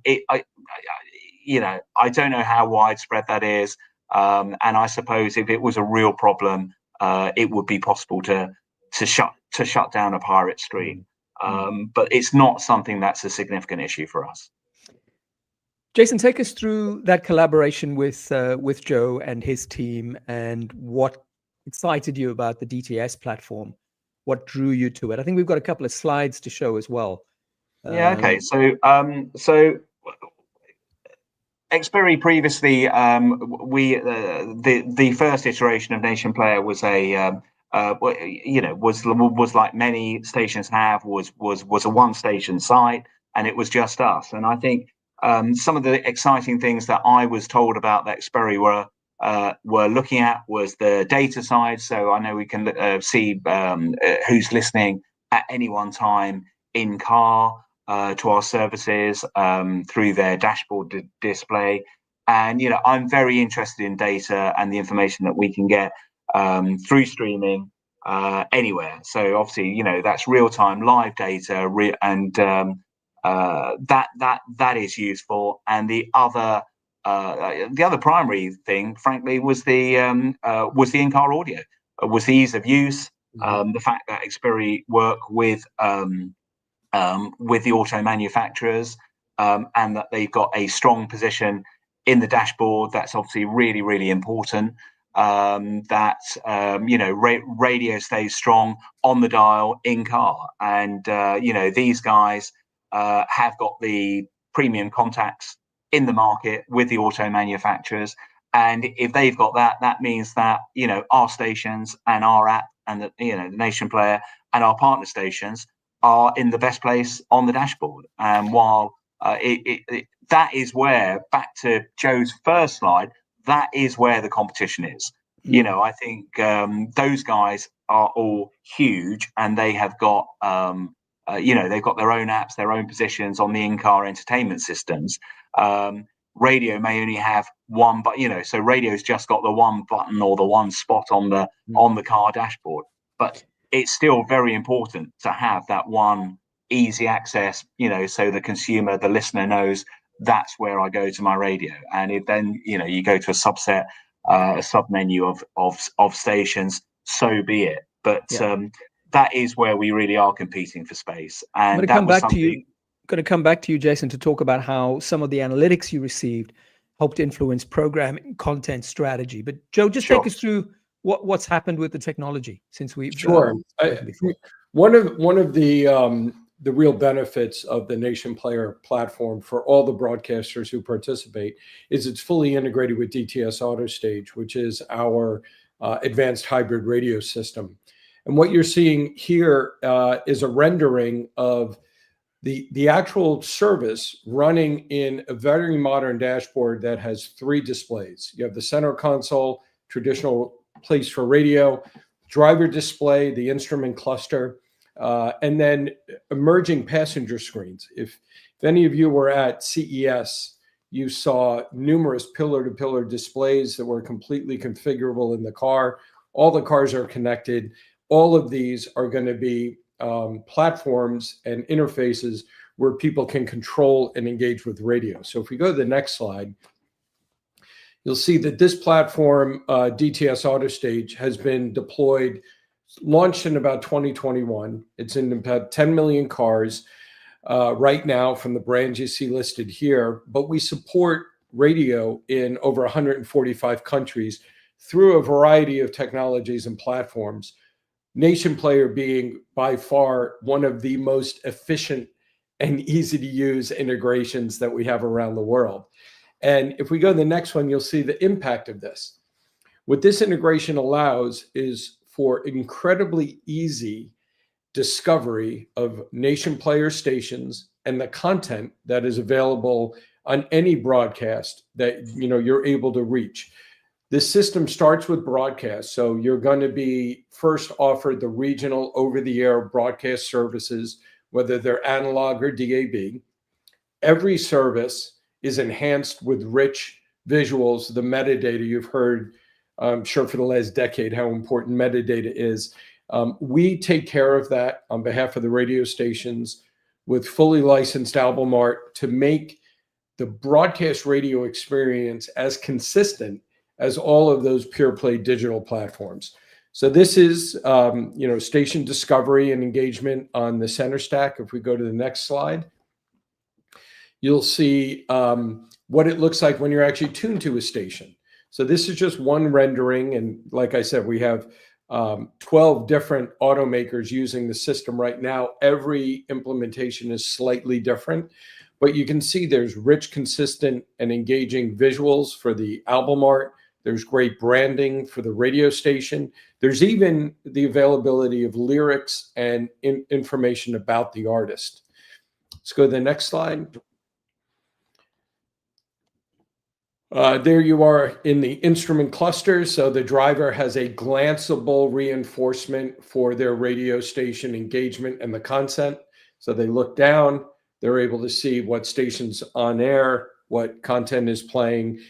don't know how widespread that is, and I suppose if it was a real problem, it would be possible to shut down a pirate stream. But it's not something that's a significant issue for us. Jason, take us through that collaboration with Joe and his team, and what excited you about the DTS platform. What drew you to it? I think we've got a couple of slides to show as well. Yeah. Okay. So XPeri previously, the first iteration of Nation Player was was like many stations have, was a one station site, and it was just us. And I think some of the exciting things that I was told about that XPeri were looking at was the data side. So I know we can see who's listening at any one time in car to our services through their dashboard display. And I'm very interested in data and the information that we can get through streaming anywhere. So obviously, that's real-time live data, and that is useful. And the other primary thing, frankly, was the in-car audio, was the ease of use, the fact that XPeri work with the auto manufacturers, and that they've got a strong position in the dashboard. That's obviously really, really important. Radio stays strong on the dial in car, and these guys have got the premium contacts in the market with the auto manufacturers, and if they've got that, that means that our stations and our app and the Nation Player and our partner stations are in the best place on the dashboard. And while that is where, back to Joe's first slide, that is where the competition is. I think those guys are all huge, and they have got they've got their own apps, their own positions on the in-car entertainment systems. Radio may only have one, but so radio's just got the one button or the one spot on the car dashboard. But it's still very important to have that one easy access, so the consumer, the listener knows that's where I go to my radio. And if then, you go to a subset, a sub menu of stations, so be it. But that is where we really are competing for space. And I'm going to come back to you, Jason, to talk about how some of the analytics you received helped influence programming, content strategy. But Joe, just take us through what's happened with the technology since we've one of the real benefits of the Nation Player platform for all the broadcasters who participate is it's fully integrated with DTS AutoStage, which is our advanced hybrid radio system. And what you're seeing here is a rendering of the actual service running in a very modern dashboard that has 3 displays. You have the center console, traditional place for radio, driver display, the instrument cluster, and then emerging passenger screens. If any of you were at CES, you saw numerous pillar-to-pillar displays that were completely configurable in the car. All the cars are connected. All of these are going to be platforms and interfaces where people can control and engage with radio. So if we go to the next slide, you'll see that this platform, DTS AutoStage, has been deployed, launched in about 2021. It's in about 10 million cars right now from the brands you see listed here, but we support radio in over 145 countries through a variety of technologies and platforms. Nation Player being by far one of the most efficient and easy to use integrations that we have around the world. And if we go to the next one, you'll see the impact of this. What this integration allows is for incredibly easy discovery of Nation Player stations and the content that is available on any broadcast that you're able to reach. This system starts with broadcast, so you're going to be first offered the regional over-the-air broadcast services, whether they're analog or DAB. Every service is enhanced with rich visuals, the metadata you've heard I'm sure for the last decade, how important metadata is. We take care of that on behalf of the radio stations with fully licensed album art to make the broadcast radio experience as consistent as all of those pure play digital platforms. So this is, station discovery and engagement on the center stack. If we go to the next slide, you'll see what it looks like when you're actually tuned to a station. So this is just one rendering. And like I said, we have 12 different automakers using the system right now. Every implementation is slightly different, but you can see there's rich, consistent, and engaging visuals for the album art. There's great branding for the radio station. There's even the availability of lyrics and information about the artist. Let's go to the next slide. There you are in the instrument clusters. So the driver has a glanceable reinforcement for their radio station engagement and the content. So they look down, they're able to see what station's on air, what content is playing.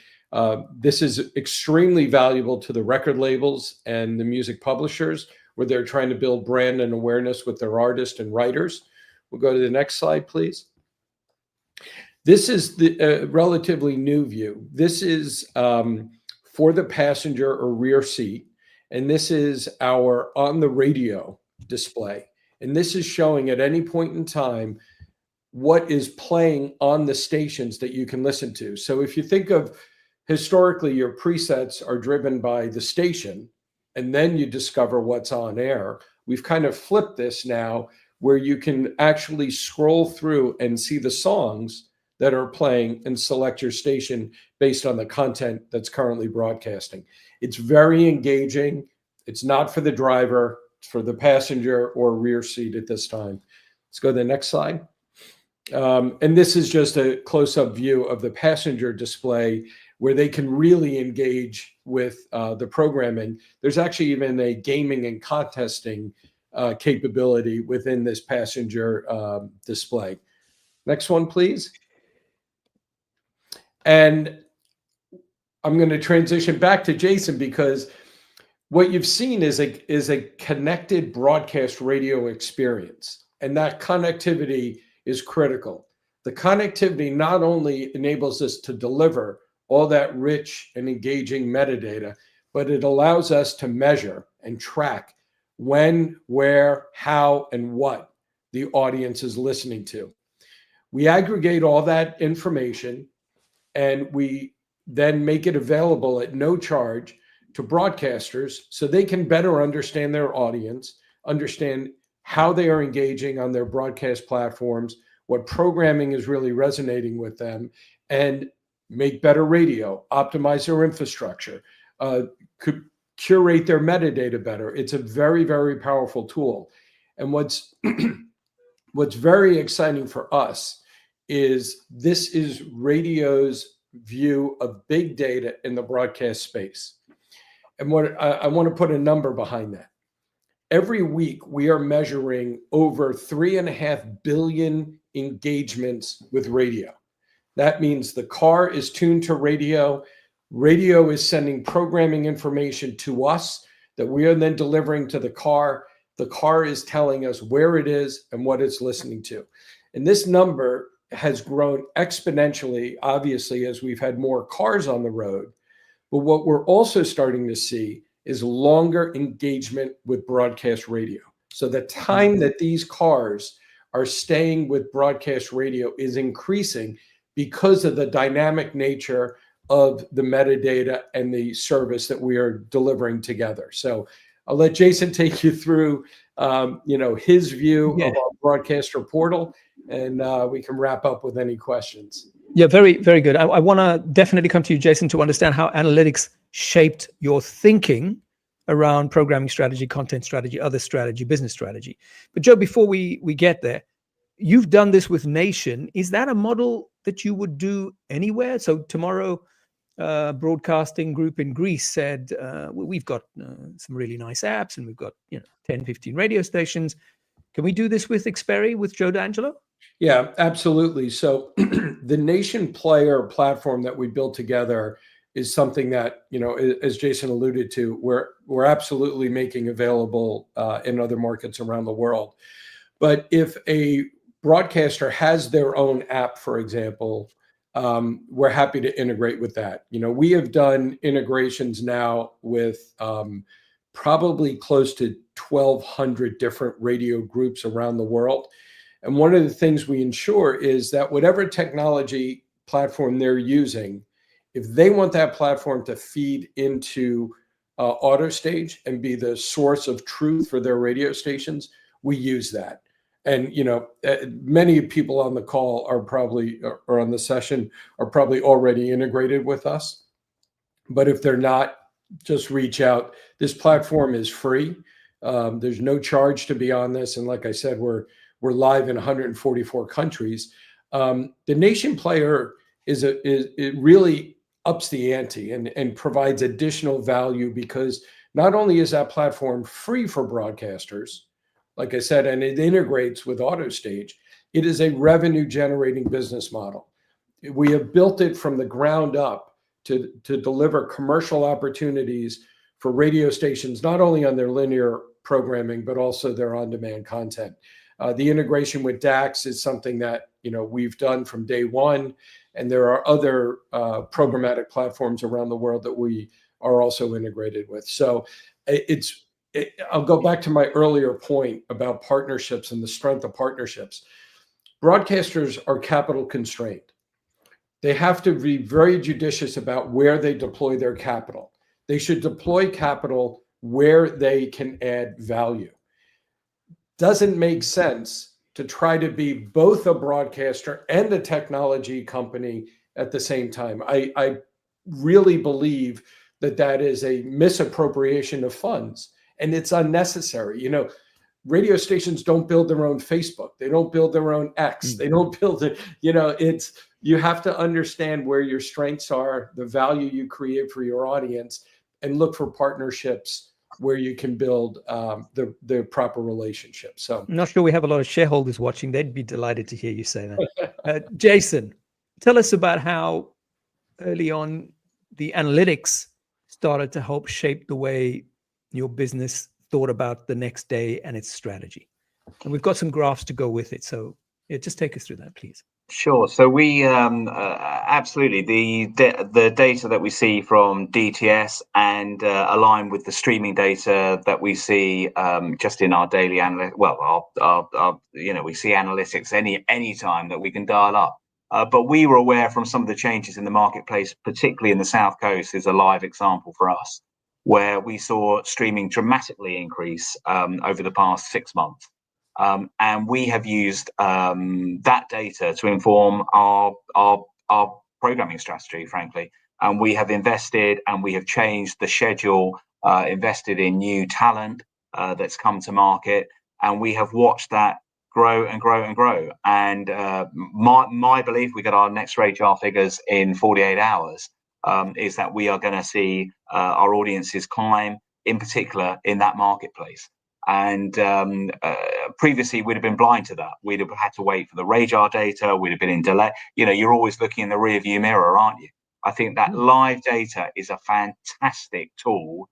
This is extremely valuable to the record labels and the music publishers where they're trying to build brand and awareness with their artists and writers. We'll go to the next slide, please. This is the relatively new view. This is for the passenger or rear seat, and this is our on the radio display. And this is showing at any point in time what is playing on the stations that you can listen to. So if you think of historically, your presets are driven by the station, and then you discover what's on air. We've kind of flipped this now where you can actually scroll through and see the songs that are playing and select your station based on the content that's currently broadcasting. It's very engaging. It's not for the driver, it's for the passenger or rear seat at this time. Let's go to the next slide. And this is just a close-up view of the passenger display where they can really engage with the programming. There's actually even a gaming and contesting capability within this passenger display. Next one, please. And I'm going to transition back to Jason because what you've seen is a connected broadcast radio experience, and that connectivity is critical. The connectivity not only enables us to deliver all that rich and engaging metadata, but it allows us to measure and track when, where, how, and what the audience is listening to. We aggregate all that information and we then make it available at no charge to broadcasters so they can better understand their audience, understand how they are engaging on their broadcast platforms, what programming is really resonating with them, and make better radio, optimize their infrastructure, could curate their metadata better. It's a very, very powerful tool. And what's very exciting for us is this is radio's view of big data in the broadcast space. And what I want to put a number behind that. Every week, we are measuring over 3.5 billion engagements with radio. That means the car is tuned to radio. Radio is sending programming information to us that we are then delivering to the car. The car is telling us where it is and what it's listening to. And this number has grown exponentially, obviously, as we've had more cars on the road. But what we're also starting to see is longer engagement with broadcast radio. So the time that these cars are staying with broadcast radio is increasing because of the dynamic nature of the metadata and the service that we are delivering together. So I'll let Jason take you through, his view of our broadcaster portal, and we can wrap up with any questions. Yeah, very, very good. I want to definitely come to you, Jason, to understand how analytics shaped your thinking around programming strategy, content strategy, other strategy, business strategy. But Joe, before we get there, you've done this with Nation. Is that a model that you would do anywhere? So tomorrow, broadcasting group in Greece said, we've got some really nice apps and we've got 10, 15 radio stations. Can we do this with XPeri, with Joe D'Angelo? Yeah, absolutely. So the Nation Player platform that we built together is something that, as Jason alluded to, we're absolutely making available in other markets around the world. But if a broadcaster has their own app, for example, we're happy to integrate with that. We have done integrations now with probably close to 1,200 different radio groups around the world. And one of the things we ensure is that whatever technology platform they're using, if they want that platform to feed into AutoStage and be the source of truth for their radio stations, we use that. And, many people on the call or on the session are probably already integrated with us. But if they're not, just reach out. This platform is free. There's no charge to be on this. And like I said, we're live in 144 countries. The Nation Player it really ups the ante and provides additional value, because not only is that platform free for broadcasters, like I said, and it integrates with AutoStage, it is a revenue generating business model. We have built it from the ground up to deliver commercial opportunities for radio stations, not only on their linear programming, but also their on-demand content. The integration with DAX is something that we've done from day one, and there are other programmatic platforms around the world that we are also integrated with. So I'll go back to my earlier point about partnerships and the strength of partnerships. Broadcasters are capital constrained. They have to be very judicious about where they deploy their capital. They should deploy capital where they can add value. Doesn't make sense to try to be both a broadcaster and a technology company at the same time. I really believe that is a misappropriation of funds, and it's unnecessary. Radio stations don't build their own Facebook. They don't build their own X. They don't build it. You have to understand where your strengths are, the value you create for your audience, and look for partnerships where you can build the proper relationship. So I'm not sure we have a lot of shareholders watching. They'd be delighted to hear you say that. Jason, tell us about how early on the analytics started to help shape the way your business thought about the next day and its strategy. And we've got some graphs to go with it. So just take us through that, please. Sure. So we absolutely the data that we see from DTS and align with the streaming data that we see just in our daily analytics. Well, we see analytics any time that we can dial up. But we were aware from some of the changes in the marketplace, particularly in the South Coast, is a live example for us, where we saw streaming dramatically increase over the past 6 months. And we have used that data to inform our programming strategy, frankly. And we have invested and we have changed the schedule, invested in new talent that's come to market. And we have watched that grow and grow and grow. And my belief, we got our next radar figures in 48 hours, is that we are going to see our audiences climb, in particular in that marketplace. And previously, we'd have been blind to that. We'd have had to wait for the radar data. We'd have been in delay. You're always looking in the rearview mirror, aren't you? I think that live data is a fantastic tool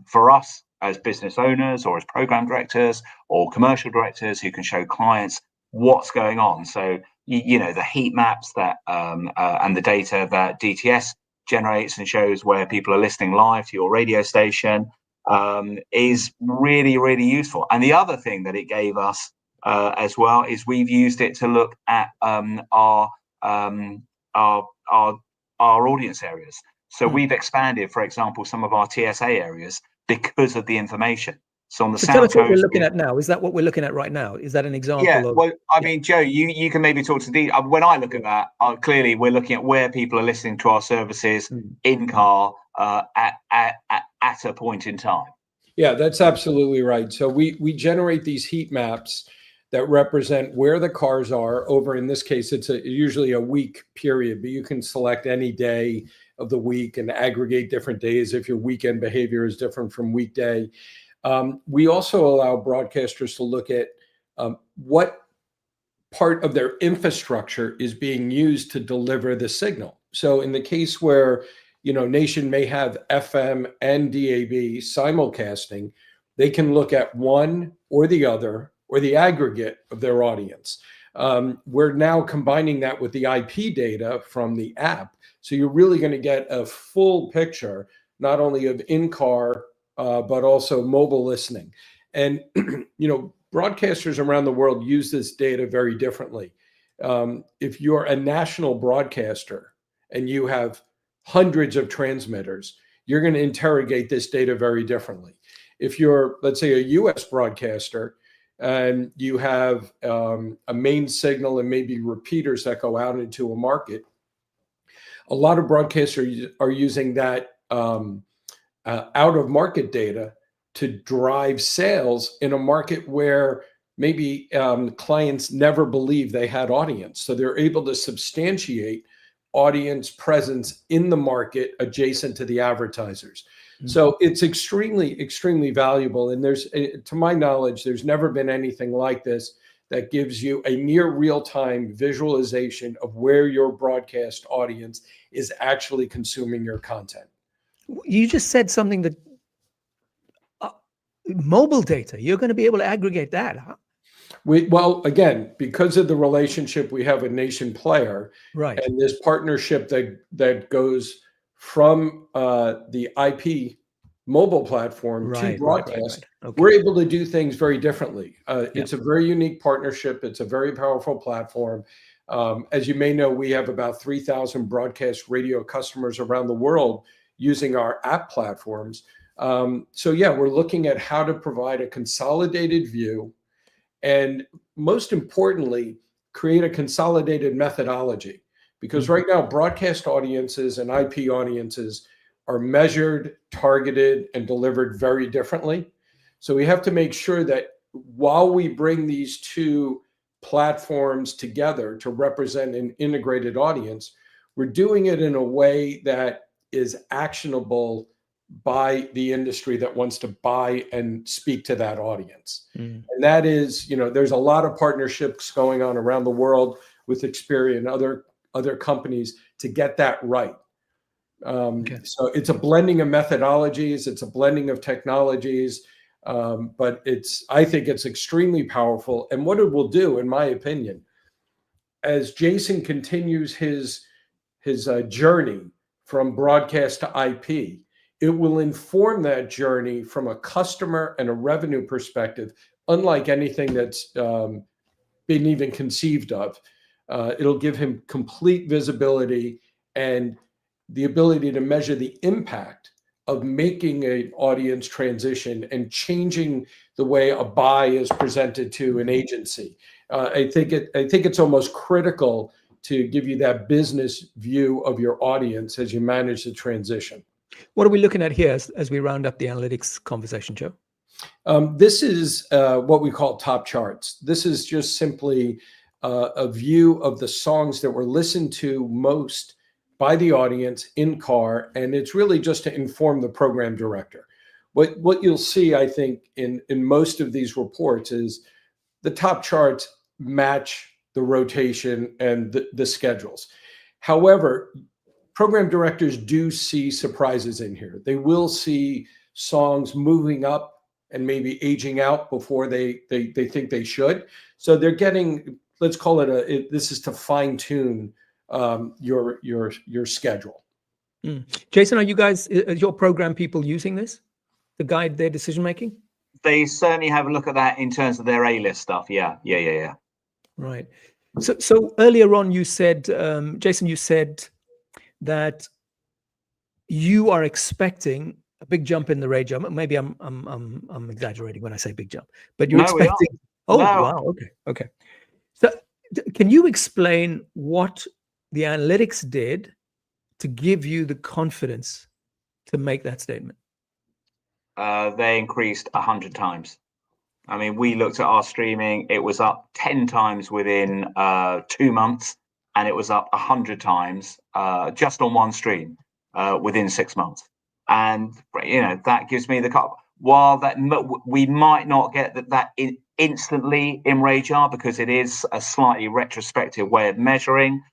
for us as business owners or as program directors or commercial directors who can show clients what's going on. So, the heat maps that and the data that DTS generates and shows where people are listening live to your radio station is really, really useful. And the other thing that it gave us as well is we've used it to look at our audience areas. So we've expanded, for example, some of our TSA areas because of the information. So on the South Coast, tell us what we're looking at now. Is that what we're looking at right now? Is that an example? Yeah. Well, I mean, Joe, you can maybe talk to the. When I look at that, clearly we're looking at where people are listening to our services in car at a point in time. Yeah, that's absolutely right. So we generate these heat maps that represent where the cars are over, in this case, it's usually a week period, but you can select any day of the week and aggregate different days if your weekend behavior is different from weekday. We also allow broadcasters to look at what part of their infrastructure is being used to deliver the signal. So in the case where Nation may have FM and DAB simulcasting. They can look at one or the other or the aggregate of their audience. We're now combining that with the IP data from the app. So you're really going to get a full picture, not only of in-car, but also mobile listening. And, broadcasters around the world use this data very differently. If you're a national broadcaster and you have hundreds of transmitters, you're going to interrogate this data very differently. If you're, let's say, a US broadcaster and you have a main signal and maybe repeaters that go out into a market, a lot of broadcasters are using that out of market data to drive sales in a market where maybe clients never believed they had audience. So they're able to substantiate audience presence in the market adjacent to the advertisers. Mm-hmm. So it's extremely, extremely valuable. And to my knowledge, there's never been anything like this that gives you a near real-time visualization of where your broadcast audience is actually consuming your content. You just said something that mobile data, you're going to be able to aggregate that, huh? Well, again, because of the relationship we have with Nation Player, right, and this partnership that goes from the IP mobile platform to broadcast, right. Okay. We're able to do things very differently. It's a very unique partnership. It's a very powerful platform. As you may know, we have about 3,000 broadcast radio customers around the world using our app platforms. We're looking at how to provide a consolidated view and, most importantly, create a consolidated methodology. Because right now, broadcast audiences and IP audiences are measured, targeted, and delivered very differently. So we have to make sure that while we bring these two platforms together to represent an integrated audience, we're doing it in a way that is actionable by the industry that wants to buy and speak to that audience. And that is, there's a lot of partnerships going on around the world with XPeri and other companies to get that right. So it's a blending of methodologies, it's a blending of technologies, but I think it's extremely powerful. And what it will do, in my opinion, as Jason continues his journey from broadcast to IP, it will inform that journey from a customer and a revenue perspective, unlike anything that's been even conceived of. It'll give him complete visibility and the ability to measure the impact of making an audience transition and changing the way a buy is presented to an agency. I think it's almost critical to give you that business view of your audience as you manage the transition. What are we looking at here as we round up the analytics conversation, Joe? This is what we call top charts. This is just simply a view of the songs that were listened to most by the audience in car, and it's really just to inform the program director. What you'll see, I think, in most of these reports is the top charts match the rotation and the schedules. However, program directors do see surprises in here. They will see songs moving up and maybe aging out before they think they should. So they're getting, let's call it this is to fine tune your schedule. Jason, are you guys, your program people using this to guide their decision making? They certainly have a look at that in terms of their A-list stuff. Yeah. Right. So earlier on, you said, Jason, you said that you are expecting a big jump in the radio. Maybe I'm exaggerating when I say big jump, but you're expecting. Oh, no. Wow. Okay. So can you explain what the analytics did to give you the confidence to make that statement? They increased 100 times. I mean, we looked at our streaming. It was up 10 times within 2 months, and it was up 100 times just on one stream within 6 months. And that gives me while that we might not get that instantly in Radar because it is a slightly retrospective way of measuring.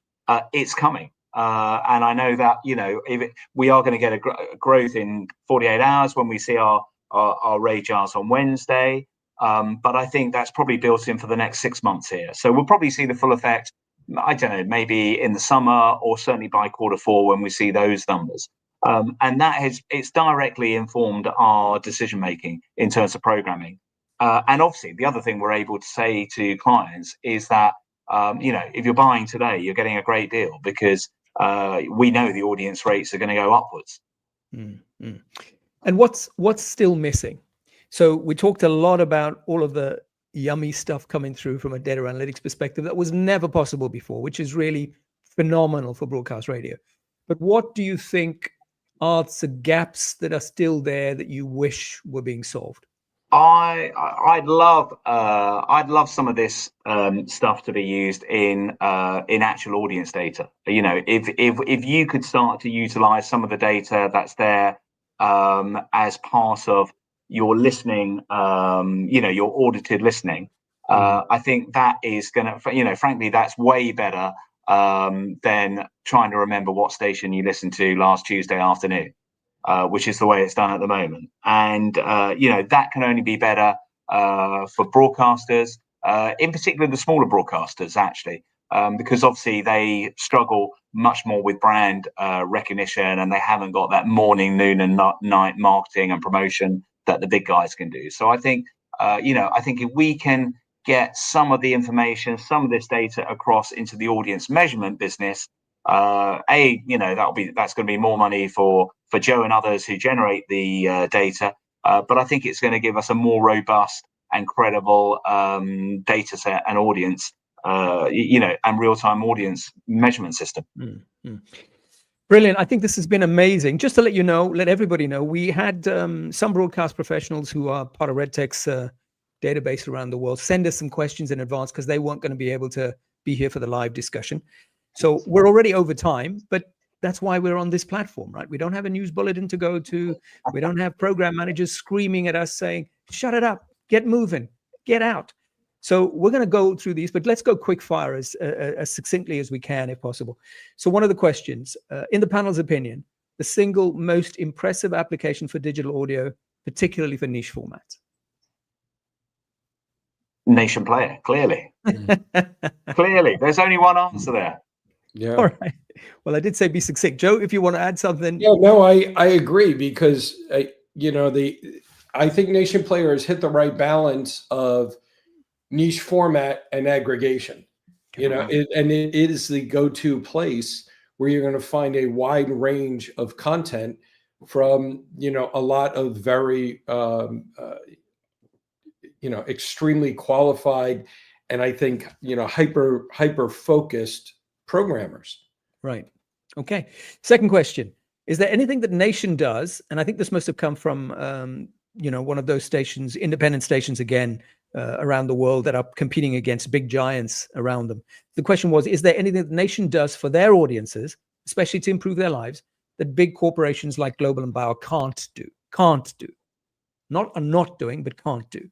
It's coming. And I know that, we are going to get a growth in 48 hours when we see our radars on Wednesday. But I think that's probably built in for the next 6 months here. So we'll probably see the full effect, I don't know, maybe in the summer or certainly by Q4 when we see those numbers. And it's directly informed our decision making in terms of programming. And obviously, the other thing we're able to say to clients is that, if you're buying today, you're getting a great deal because we know the audience rates are going to go upwards. Mm-hmm. And what's still missing? So we talked a lot about all of the yummy stuff coming through from a data analytics perspective that was never possible before, which is really phenomenal for broadcast radio. But what do you think are the gaps that are still there that you wish were being solved? I'd love some of this stuff to be used in actual audience data. If you could start to utilize some of the data that's there as part of your listening, your audited listening, I think that is going to, frankly, that's way better than trying to remember what station you listened to last Tuesday afternoon. Which is the way it's done at the moment. And, that can only be better for broadcasters, in particular the smaller broadcasters, actually, because obviously they struggle much more with brand recognition and they haven't got that morning, noon and night marketing and promotion that the big guys can do. So I think, I think if we can get some of the information, some of this data across into the audience measurement business, that's going to be more money for Joe and others who generate the data, but I think it's going to give us a more robust and credible data set and audience, and real-time audience measurement system. Mm-hmm. Brilliant. I think this has been amazing. Just to let everybody know, we had some broadcast professionals who are part of RedTech's database around the world send us some questions in advance because they weren't going to be able to be here for the live discussion. So we're already over time, but that's why we're on this platform, right? We don't have a news bulletin to go to. We don't have program managers screaming at us saying, shut it up, get moving, get out. So we're going to go through these, but let's go quick fire as succinctly as we can, if possible. So one of the questions, in the panel's opinion, the single most impressive application for digital audio, particularly for niche formats? Nation Player, clearly. Clearly, there's only one answer there. Yeah. All right. Well, I did say be succinct. Joe, if you want to add something. Yeah, no, I agree because, I think Nation Player has hit the right balance of niche format and aggregation. It is the go-to place where you're going to find a wide range of content from, a lot of very, extremely qualified and I think, hyper focused programmers. Right. Okay. Second question. Is there anything that Nation does? And I think this must have come from, one of those stations, independent stations again, around the world that are competing against big giants around them. The question was, is there anything that Nation does for their audiences, especially to improve their lives, that big corporations like Global and Bauer can't do? Not are not doing, but can't do.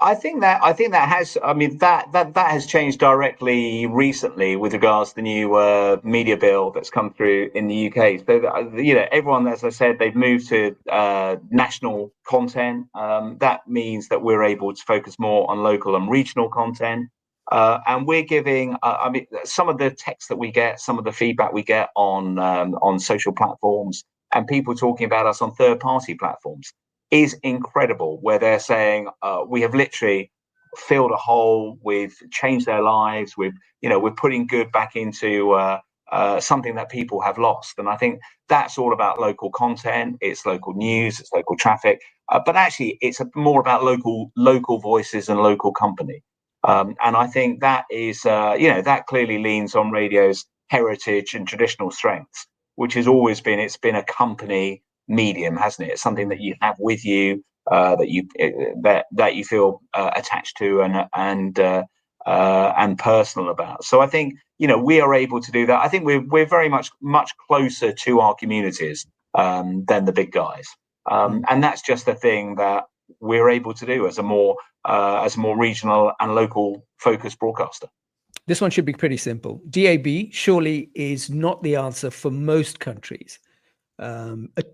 I think that has. I mean, that has changed directly recently with regards to the new media bill that's come through in the UK. So everyone, as I said, they've moved to national content. That means that we're able to focus more on local and regional content. And we're giving. Some of the text that we get, some of the feedback we get on social platforms, and people talking about us on third-party platforms is incredible, where they're saying we have literally filled a hole, we've changed their lives, we're putting good back into something that people have lost. And I think that's all about local content, it's local news, it's local traffic, but actually it's more about local voices and local company. And I think that is, that clearly leans on radio's heritage and traditional strengths, which has always been, it's been a company medium, hasn't it? It's something that you have with you, that you feel attached to and personal about. So I think we are able to do that. I think we're very much closer to our communities than the big guys, and that's just the thing that we're able to do as a more regional and local focused broadcaster. This one should be pretty simple. DAB surely is not the answer for most countries,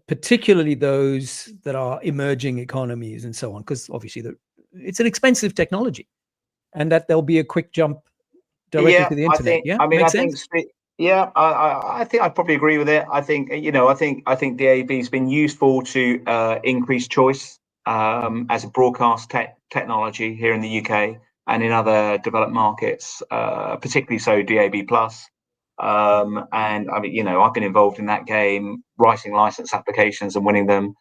particularly those that are emerging economies and so on, because obviously it's an expensive technology, and that there'll be a quick jump directly to the internet. Makes sense? I think I probably agree with it. I think, I think DAB has been useful to increase choice as a broadcast technology here in the UK and in other developed markets, particularly so DAB+. And I mean, I've been involved in that game, writing license applications and winning them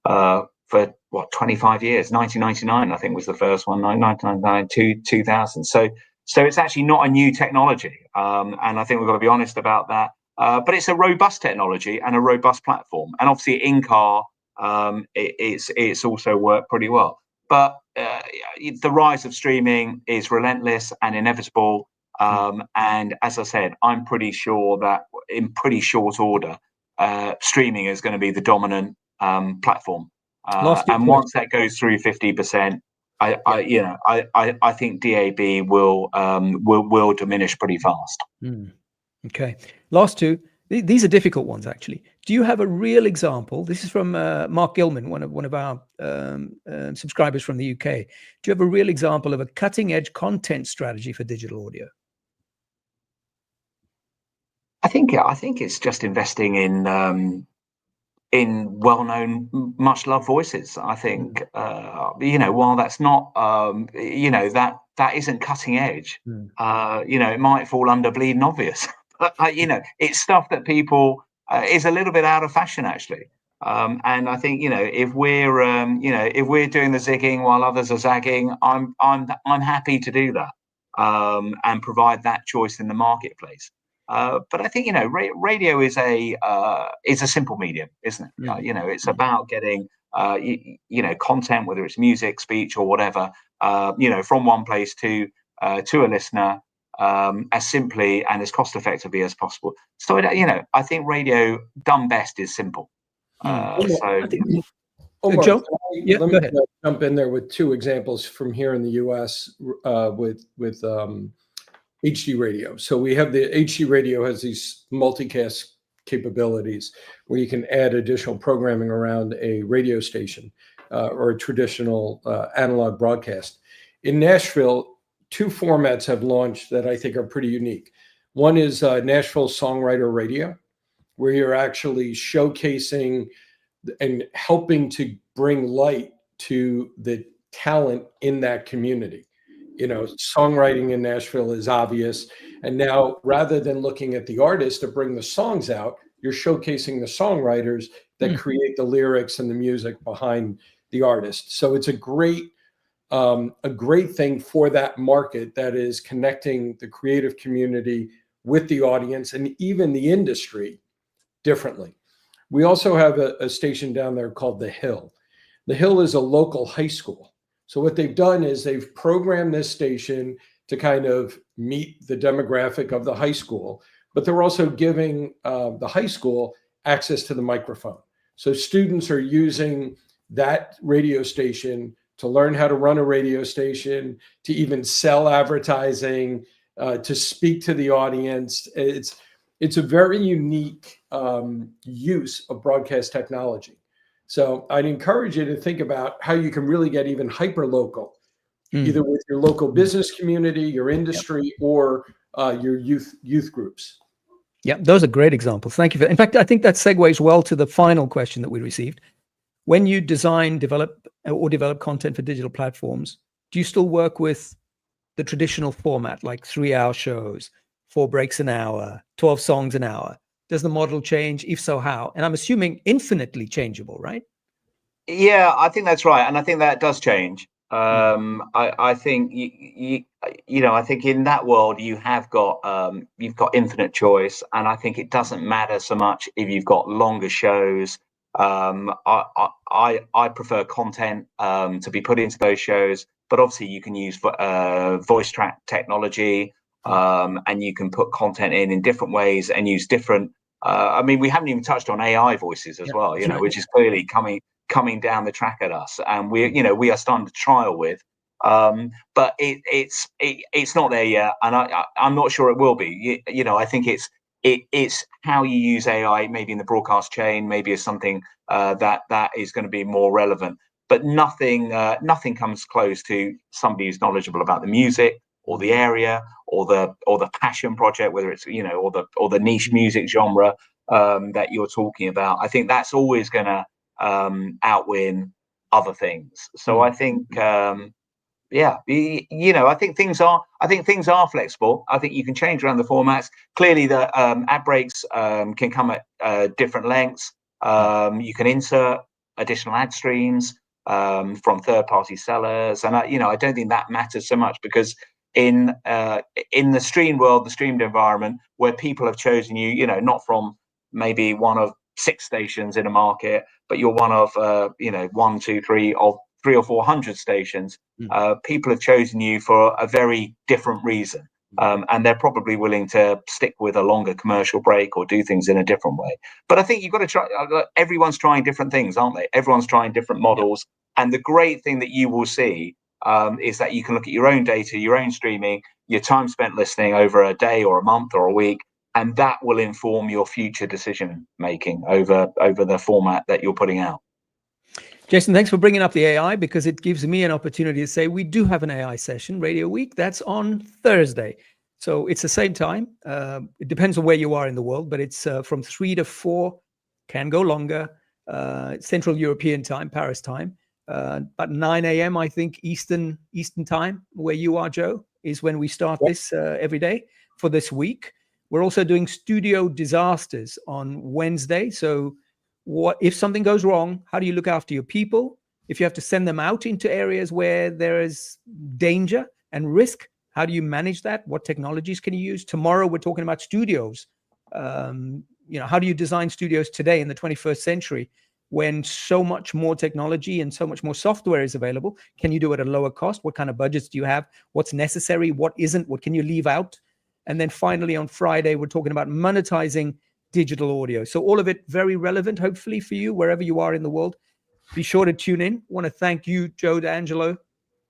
for 25 years. 1999, I think, was the first one. 1999, 2000. So it's actually not a new technology, and I think we've got to be honest about that. But it's a robust technology and a robust platform, and obviously in car, it's also worked pretty well. But the rise of streaming is relentless and inevitable. And as I said, I'm pretty sure that in pretty short order, streaming is going to be the dominant platform. And once that goes through 50%, I think DAB will diminish pretty fast. Okay, last two. These are difficult ones, actually. Do you have a real example? This is from Mark Gilman, one of our subscribers from the UK. Do you have a real example of a cutting-edge content strategy for digital audio? I think it's just investing in well-known, much-loved voices. I think while that's not that isn't cutting edge. It might fall under bleeding obvious. But it's stuff that people is a little bit out of fashion actually. And I think if we're doing the zigging while others are zagging, I'm happy to do that and provide that choice in the marketplace. But I think radio is a simple medium, isn't it? It's about getting content, whether it's music, speech, or whatever, from one place to a listener as simply and as cost effectively as possible. So I think radio done best is simple. Omar, Joe? Let me jump in there with two examples from here in the US with HD radio. So we have the HD radio has these multicast capabilities where you can add additional programming around a radio station or a traditional analog broadcast. In Nashville, two formats have launched that I think are pretty unique. One is Nashville Songwriter Radio, where you're actually showcasing and helping to bring light to the talent in that community. Songwriting in Nashville is obvious. And now, rather than looking at the artists to bring the songs out, you're showcasing the songwriters that create the lyrics and the music behind the artist. So it's a great thing for that market that is connecting the creative community with the audience and even the industry differently. We also have a station down there called The Hill. The Hill is a local high school. So what they've done is they've programmed this station to kind of meet the demographic of the high school, but they're also giving the high school access to the microphone. So students are using that radio station to learn how to run a radio station, to even sell advertising, to speak to the audience. It's a very unique use of broadcast technology. So I'd encourage you to think about how you can really get even hyper local, either with your local business community, your industry, or your youth groups. Yeah, those are great examples. Thank you. In fact, I think that segues well to the final question that we received. When you design, develop content for digital platforms, do you still work with the traditional format, like 3-hour shows, 4 breaks an hour, 12 songs an hour? Does the model change? If so, how? And I'm assuming infinitely changeable, right? Yeah, I think that's right, and I think that does change. I think I think in that world you've got infinite choice, and I think it doesn't matter so much if you've got longer shows. I prefer content to be put into those shows, but obviously you can use voice track technology, and you can put content in different ways and use different. We haven't even touched on AI voices as well, which is clearly coming down the track at us, and we are starting to trial with. But it's not there yet, and I'm not sure it will be. You know, I think it's how you use AI, maybe in the broadcast chain, maybe as something that is going to be more relevant. But nothing comes close to somebody who's knowledgeable about the music or the area or the passion project, whether it's, you know, or the niche music genre that you're talking about. I think that's always going to outwin other things. So I think yeah, you know, I think things are flexible. I think you can change around the formats. Clearly, the ad breaks can come at different lengths. You can insert additional ad streams from third-party sellers, and you know, I don't think that matters so much, because in the stream world, the streamed environment, where people have chosen you, you know, not from maybe one of 6 stations in a market, but you're one of you know, 1, 2, 3 of 300 or 400 stations. People have chosen you for a very different reason, and they're probably willing to stick with a longer commercial break or do things in a different way. But I think you've got to try. Everyone's trying different things, aren't they? Everyone's trying different models. And the great thing that you will see is that you can look at your own data, your own streaming, your time spent listening over a day or a month or a week, and that will inform your future decision making over the format that you're putting out. Jason, thanks for bringing up the AI, because it gives me an opportunity to say we do have an AI session, Radio Week. That's on Thursday. So it's the same time. It depends on where you are in the world, but it's from 3 to 4, can go longer, Central European time, Paris time. But 9 a.m., I think, Eastern time, where you are, Joe, is when we start this every day for this week. We're also doing studio disasters on Wednesday. So what if something goes wrong? How do you look after your people? If you have to send them out into areas where there is danger and risk, how do you manage that? What technologies can you use? Tomorrow, we're talking about studios. You know, how do you design studios today in the 21st century when so much more technology and so much more software is available? Can you do it at a lower cost? What kind of budgets do you have? What's necessary? What isn't? What can you leave out? And then finally, on Friday, we're talking about monetizing digital audio. So all of it very relevant, hopefully, for you, wherever you are in the world. Be sure to tune in. I want to thank you, Joe D'Angelo,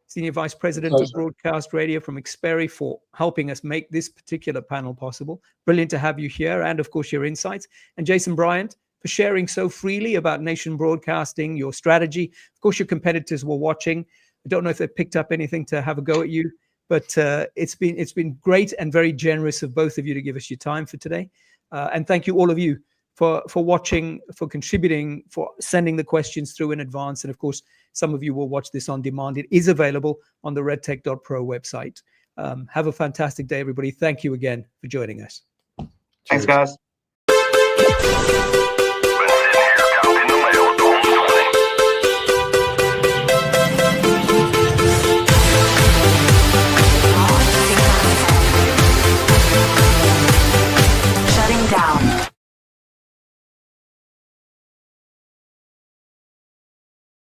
Senior Vice President of Broadcast Radio from XPeri, for helping us make this particular panel possible. Brilliant to have you here, and of course, your insights. And Jason Bryant, for sharing so freely about Nation Broadcasting, your strategy. Of course, your competitors were watching. I don't know if they picked up anything to have a go at you, but it's been great and very generous of both of you to give us your time for today. And thank you, all of you, for watching, for contributing, for sending the questions through in advance. And of course, some of you will watch this on demand. It is available on the redtech.pro website. Have a fantastic day, everybody. Thank you again for joining us. Thanks, guys.